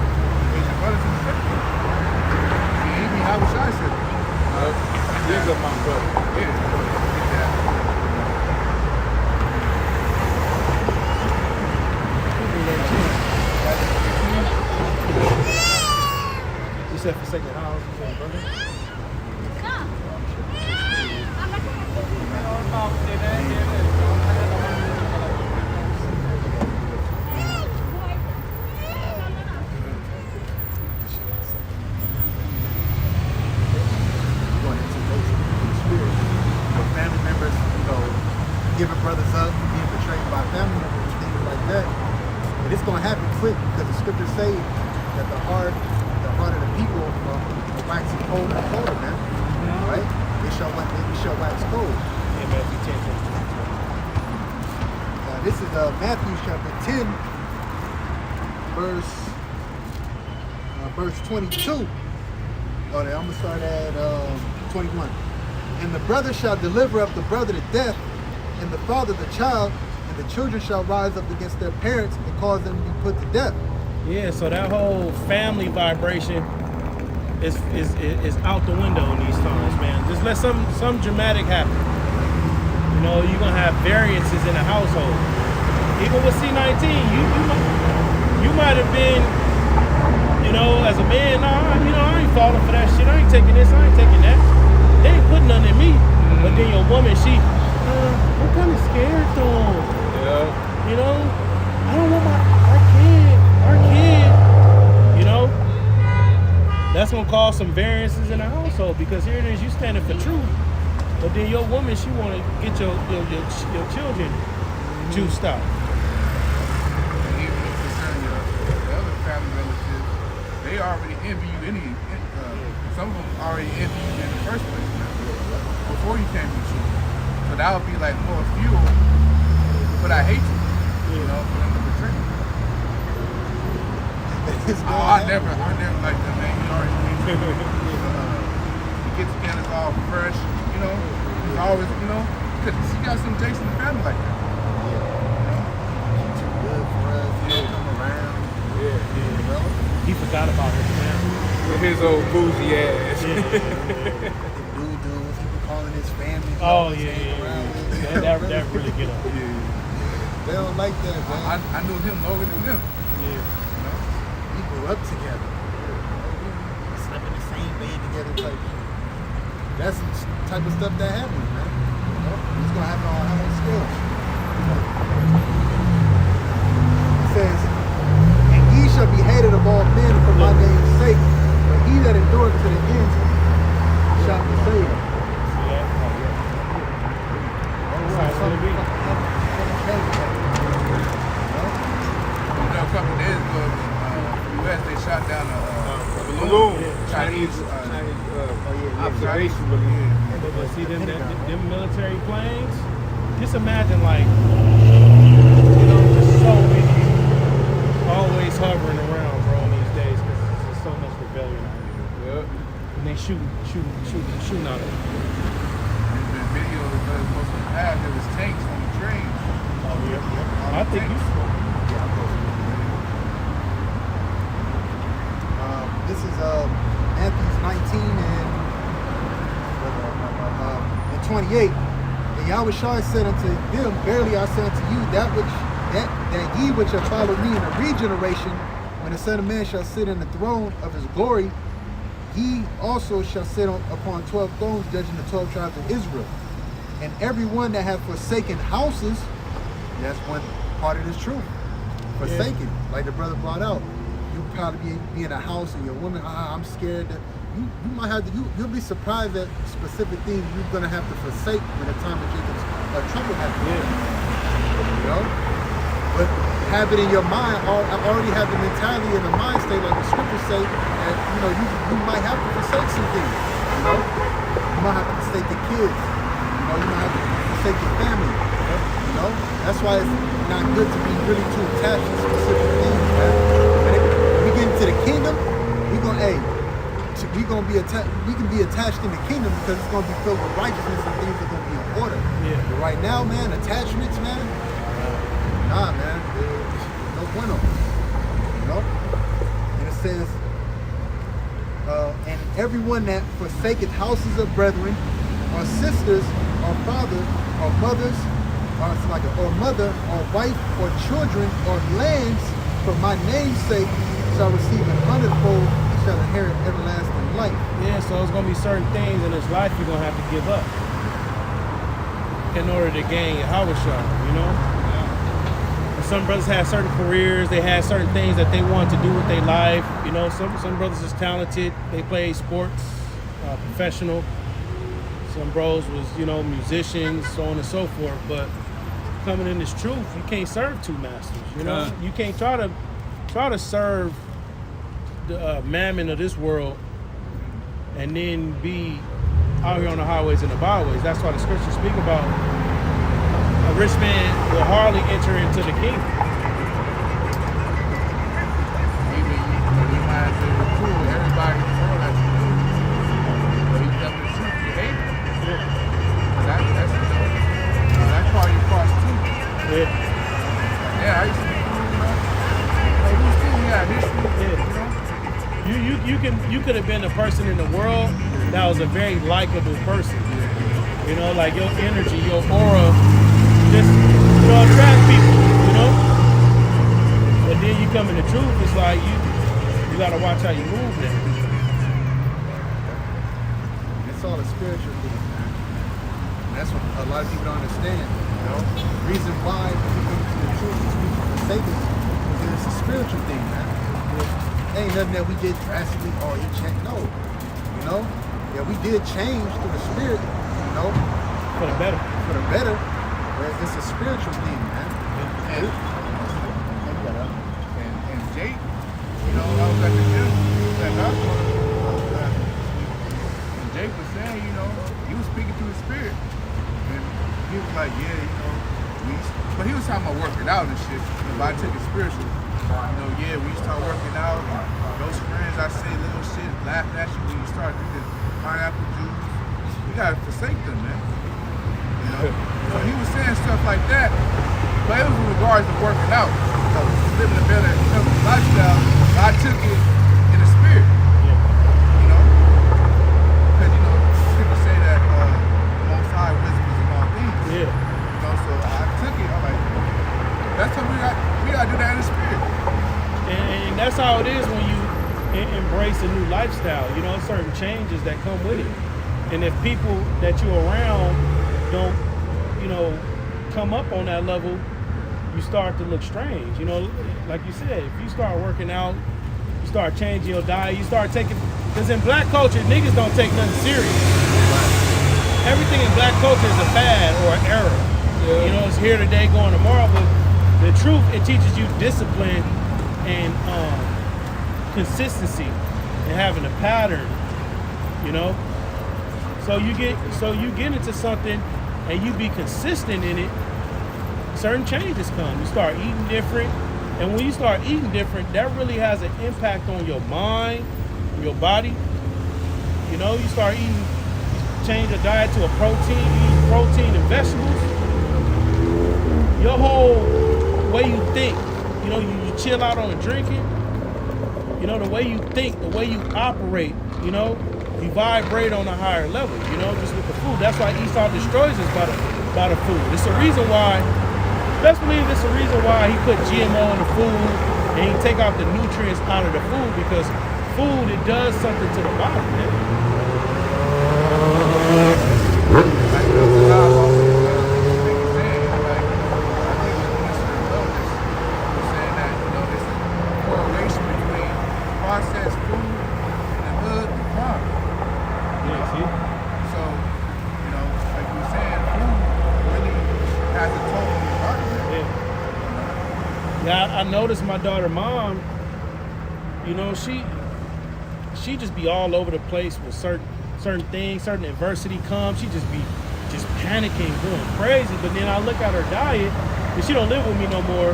is your brothers and sisters. And even how was I said, These are my brothers. yeah, get that. You said forsake the house, you said brother? Going into those spirit. Your family members, you know, giving brothers up, being betrayed by family members, things like that. And it's gonna happen quick because the scriptures say that the heart of the people will wax colder and colder, man. Right? They shall wax cold. Yeah, Matthew 10. Now this is Matthew chapter 10, verse 22. Oh, I'm gonna start at 21. And the brother shall deliver up the brother to death, and the father the child, and the children shall rise up against their parents and cause them to be put to death. Yeah, so that whole family vibration is out the window in these times, man. Just let some dramatic happen. You know, you're gonna have variances in the household. Even with C19, you might have been, you know, as a man, I ain't falling for that shit. I ain't taking this, I ain't taking that. They ain't putting nothing in me. But then your woman, I'm kind of scared though. Yeah. You know, I don't want our kid, you know. That's gonna cause some variances in the household because here it is, you standing for truth. But then your woman, she wanna get your children juiced out. And even concerning the other family relatives, they already envy you some of them already envy you in the first place, man, before you came to truth. So that would be like more fuel, but I hate you, you know, for them to betray you. I never like that, man. He always hates you. He gets together, it's all fresh, you know. He's always, you know, because he got some Jason in the family like that. Too good for us. He don't come around. Yeah. You know? He forgot about his family. With his old boozy ass. The dudes, he be calling his family. Oh yeah. That really get up. They don't like that, man. I knew him longer than them. Yeah. You know? We grew up together. Slept in the same bed together type thing. That's the type of stuff that happens, man. You know? It's gonna happen on a high scale. It says, and ye shall be hated of all men for my name's sake, but he that endureth to the end shall be saved. You know, a couple of days ago, U.S. they shot down a Balloon. Chinese observation balloon. But see them military planes. Just imagine like, just so many always hovering around, bro, these days because there's so much rebellion out here. Yeah. And they shooting out of it. There's been videos of us supposed to have there was tanks on the train. I think you. This is Matthew 19 and 28. And Yahushua said unto them, verily I say unto you, that ye which shall follow me in a regeneration, when the Son of Man shall sit in the throne of his glory, ye also shall sit upon 12 thrones, judging the 12 tribes of Israel. And every one that hath forsaken houses, that's one part of this truth. Forsaken, like the brother brought out. You probably be in a house and your woman, I'm scared that you might have to, you'll be surprised at specific things you're gonna have to forsake when the time of Jacob's trouble happens. You know? But have it in your mind, already have the mentality in the mind state, like the scriptures say, that you might have to forsake some things. You know? You might have to forsake the kids. You might have to forsake your family. You know? That's why it's not good to be really too attached to specific things, man. When we get into the kingdom, we can be attached in the kingdom because it's gonna be filled with righteousness and things are gonna be in order. Yeah. But right now, man, attachments, man, nah, man, no bueno. You know? And it says, and everyone that forsaketh houses of brethren, or sisters, or father, or mothers, or mother, or wife, or children, or lands, for my name's sake, shall receive an hundredfold, and shall inherit everlasting life. Yeah, so it's gonna be certain things in this life you're gonna have to give up in order to gain Yahushua, you know? And some brothers have certain careers, they have certain things that they want to do with their life. You know, some brothers is talented, they play sports, professional. Some bros was, musicians, so on and so forth. But coming in this truth, you can't serve two masters, you know? You can't try to serve the mammon of this world and then be out here on the highways and the byways. That's why the scriptures speak about a rich man will hardly enter into the kingdom. Even you might have to recruit everybody in the world that you do. But you tell the truth, you hate it. That's part of your cross too. Yeah, I used to be like who's too, yeah, history. You could have been a person in the world that was a very likable person. You know, like your energy, your aura, just attract people, you know? But then you come in the truth, it's like you gotta watch how you move now. It's all a spiritual thing, man. And that's what a lot of people don't understand, you know? The reason why people come to the truth is people forsake it because it's a spiritual thing, man. Ain't nothing that we did drastically or he changed. No. You know? Yeah, we did change through the spirit, you know? For the better. For the better. Whereas it's a spiritual thing, man. And Jake, I was at the gym that gospel. And Jake was saying, he was speaking to his spirit. And he was like, but he was talking about working out and shit. But I took it spiritual. We start working out. And those friends, I say little shit, laughing at you when you start drinking pineapple juice. You gotta forsake them, man. So he was saying stuff like that, but it was in regards to working out. So living a better healthy lifestyle, I took it in the spirit. Because people say that the Most High wisdom is in all things. So I took it. I'm like, that's what we gotta do that in the spirit. And that's how it is when you embrace a new lifestyle. Certain changes that come with it. And if people that you're around don't, come up on that level, you start to look strange. You know, like you said, if you start working out, you start changing your diet, you start taking, because in black culture, niggas don't take nothing serious. Everything in black culture is a fad or an error. Yeah. You know, it's here today, going tomorrow, but the truth, it teaches you discipline and consistency and having a pattern, you know? So you get into something and you be consistent in it, certain changes come. You start eating different, and when you start eating different, that really has an impact on your mind, your body. You know, you start eating, you change your diet to a protein, you eat protein and vegetables. Your whole way you think, you know, you chill out on the drinking, you know, the way you think, the way you operate, you know, you vibrate on a higher level, you know, just with the food. That's why Esau destroys us by the food. It's a reason why, best believe it's a reason why he put GMO in the food and he take out the nutrients out of the food, because food, it does something to the body, man. Like, that's a lot of things saying, like, I think Mr. Lotus was saying that, you know, there's a correlation between processed food and the hood and crime. Yeah, see? So, you know, like you were saying, food really has a toll on your body. Yeah, I noticed my daughter mom, you know, she just be all over the place with certain things, certain adversity comes, she just be panicking, going crazy. But then I look at her diet, and she don't live with me no more.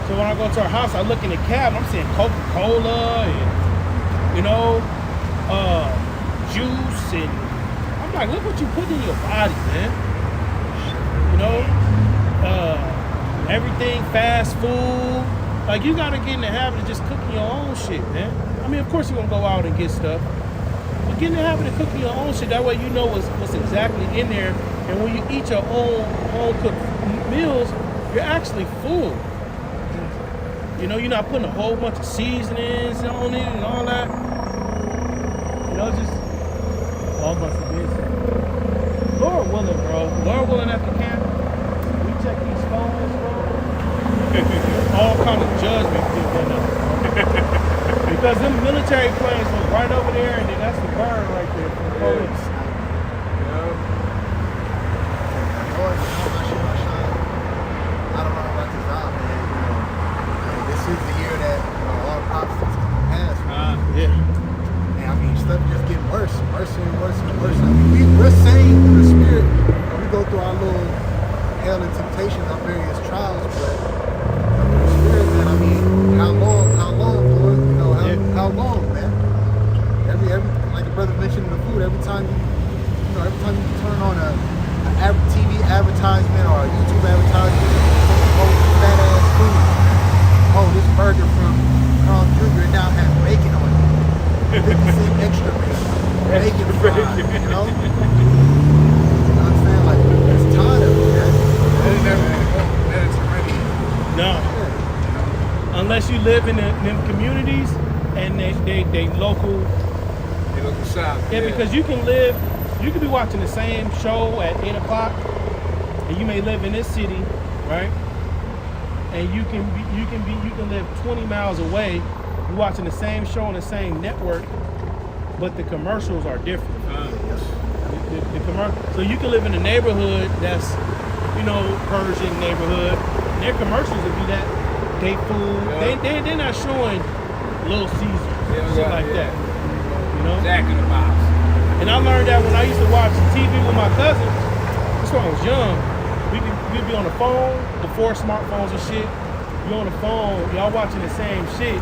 So when I go to her house, I look in the cabinet, I'm seeing Coca-Cola and, you know, juice, and I'm like, look what you put in your body, man. You know, everything fast food. Like, you gotta get in the habit of just cooking your own shit, man. I mean, of course you're gonna go out and get stuff, but get in the habit of cooking your own shit. That way you know what's exactly in there. And when you eat your own home-cooked meals, you're actually full. You know, you're not putting a whole bunch of seasonings on it and all that. You know, just all bunch of this. Lord willing, bro. Lord willing, at the camp, we check these phones, bro. All kind of judgment people know. Because them military planes was right over there, and then that's the bird right there from the police. Lord, I don't know about this out, man. You know, this is the year that, you know, all prophecies come to pass. Yeah. And I mean, stuff just getting worse and worse and worse and worse. I mean, we're saying through the spirit, we go through our little hell and temptation, our various trials, but through the spirit, man, I mean, how long, Lord? You know, how long, man? Every like the brother mentioned in the food, every time you turn on a TV advertisement or a YouTube advertisement, oh, fat ass food. Oh, this burger from Carl Jr. now has bacon on it. 50 cent extra bacon fried, you know? You know what I'm saying? Like, it's tired of it, man. No. Unless you live in them communities and they local. They local shop. Yeah, because you can be watching the same show at 8 o'clock, and you may live in this city, right? And you can live 20 miles away. You're watching the same show on the same network, but the commercials are different. The commercial. So you can live in a neighborhood that's, you know, Persian neighborhood. And their commercials would be that day food. Yeah. They're not showing Little Caesar, shit like that. You know. Jack in the Box. And I learned that when I used to watch TV with my cousins. That's when I was young. We'd be on the phone before smartphones and shit. You on the phone, y'all watching the same shit,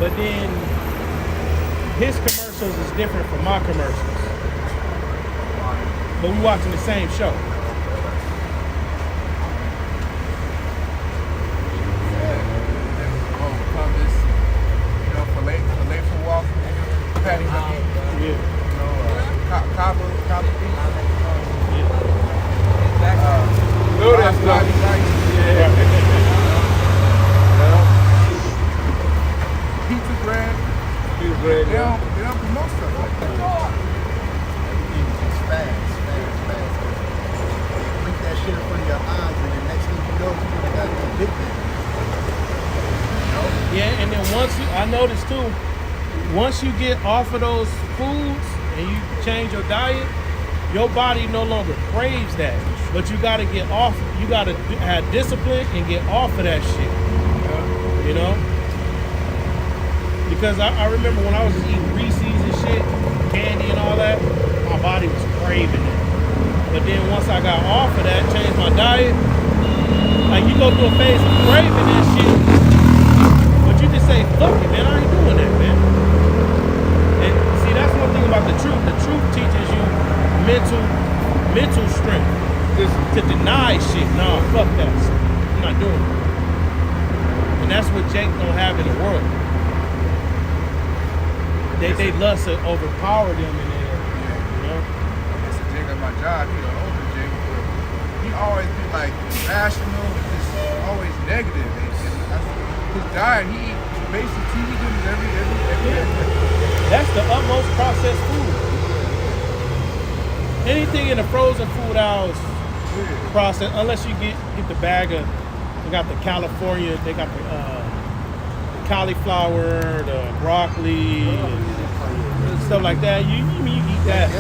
but then his commercials is different from my commercials. But we watching the same show. Patty, copper beef. Know that stuff. Pizza bread. They don't promote stuff like that. It's fast. Blink that shit in front of your eyes, I noticed too, once you get off of those foods and you change your diet, your body no longer craves that. But you gotta get off, you gotta have discipline and get off of that shit. You know? Because I remember when I was just eating Reese's and shit, candy and all that, my body was craving it. But then once I got off of that, changed my diet, like you go through a phase of craving that shit, but you just say, fuck it, man, I ain't doing that, man. And see, that's one thing about the truth. The truth teaches you mental strength. Just to deny shit. Nah, fuck that. I'm not doing it. And that's what Jake don't have in the world. They lust to overpower them in there. You know? It's a Jake at my job, he an older Jake, but he always been like rational and just always negative. And his diet, he eat basic TV dinners every day. That's the utmost processed food. Anything in the frozen food aisles processed, unless you get the bag of, they got the California, they got the cauliflower, the broccoli, and stuff like that. You eat that.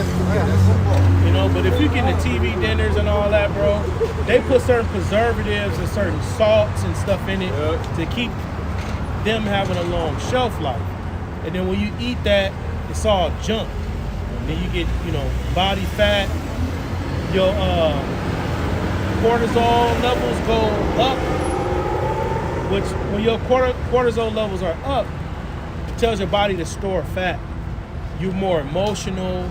You know, but if you get the TV dinners and all that, bro, they put certain preservatives and certain salts and stuff in it to keep them having a long shelf life. And then when you eat that, it's all junk. And then you get, you know, body fat, your cortisol levels go up, which when your cortisol levels are up, it tells your body to store fat. You're more emotional,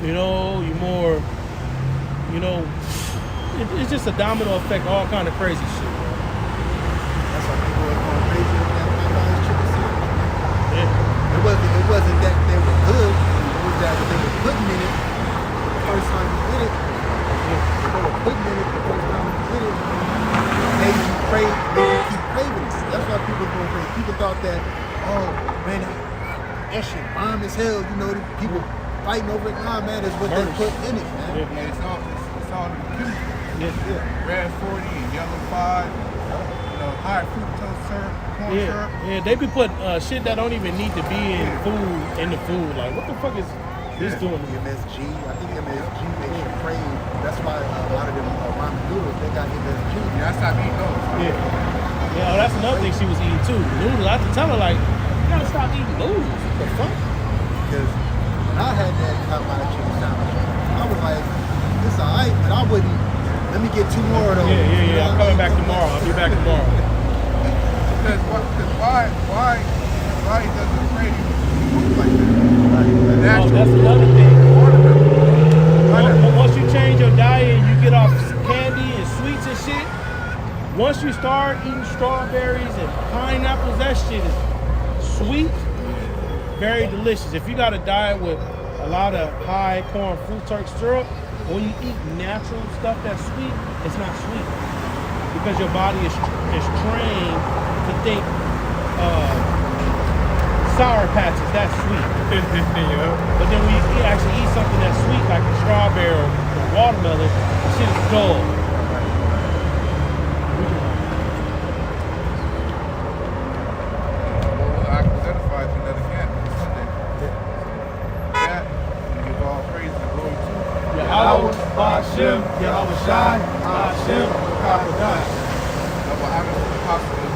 you know, you're more, you know, it's just a domino effect, all kind of crazy shit. That's why people are going crazy with that Popeye's chicken sandwich. Yeah. It wasn't that they were good. It was that they were putting in it the first time you did it. They were putting in it the first time you did it. Made you crave, made you keep craving it. That's why people are going crazy. People thought that, oh man, that shit bomb as hell. You know, people fighting over it. Nah, man, it's what they put in it, man. Yeah, it's all the chemicals. Yeah. Red 40 and yellow 5, you know, high fructose syrup, corn syrup. Yeah, they be putting shit that don't even need to be in the food. Like, what the fuck is this doing? MSG, I think MSG makes you crave. That's why a lot of them ramen noodles, they got MSG. Yeah, I stopped eating those. Yeah, oh, that's another thing she was eating too. Noodles. I had to tell her, like, you gotta stop eating noodles. What the fuck? Because when I had that Popeye chicken sandwich, I was like, it's alright, but I wouldn't. Let me get 2 more of those. Yeah. I'm coming back tomorrow. I'll be back tomorrow. Because why does it crave food like that? Oh, that's another thing. Once you change your diet and you get off candy and sweets and shit, once you start eating strawberries and pineapples, that shit is sweet, very delicious. If you got a diet with a lot of high corn fructose syrup, when you eat natural stuff that's sweet, it's not sweet. Because your body is trained to think Sour Patches, that's sweet. But then when you actually eat something that's sweet, like a strawberry or watermelon, the shit is dull. Well, I can identify to another camp on Sunday. That, when you go all crazy, the glory too. Yahweh, Ba'ashem, Yahweh Shai, Ba'ashem, Kakadash. Double honor to the apostle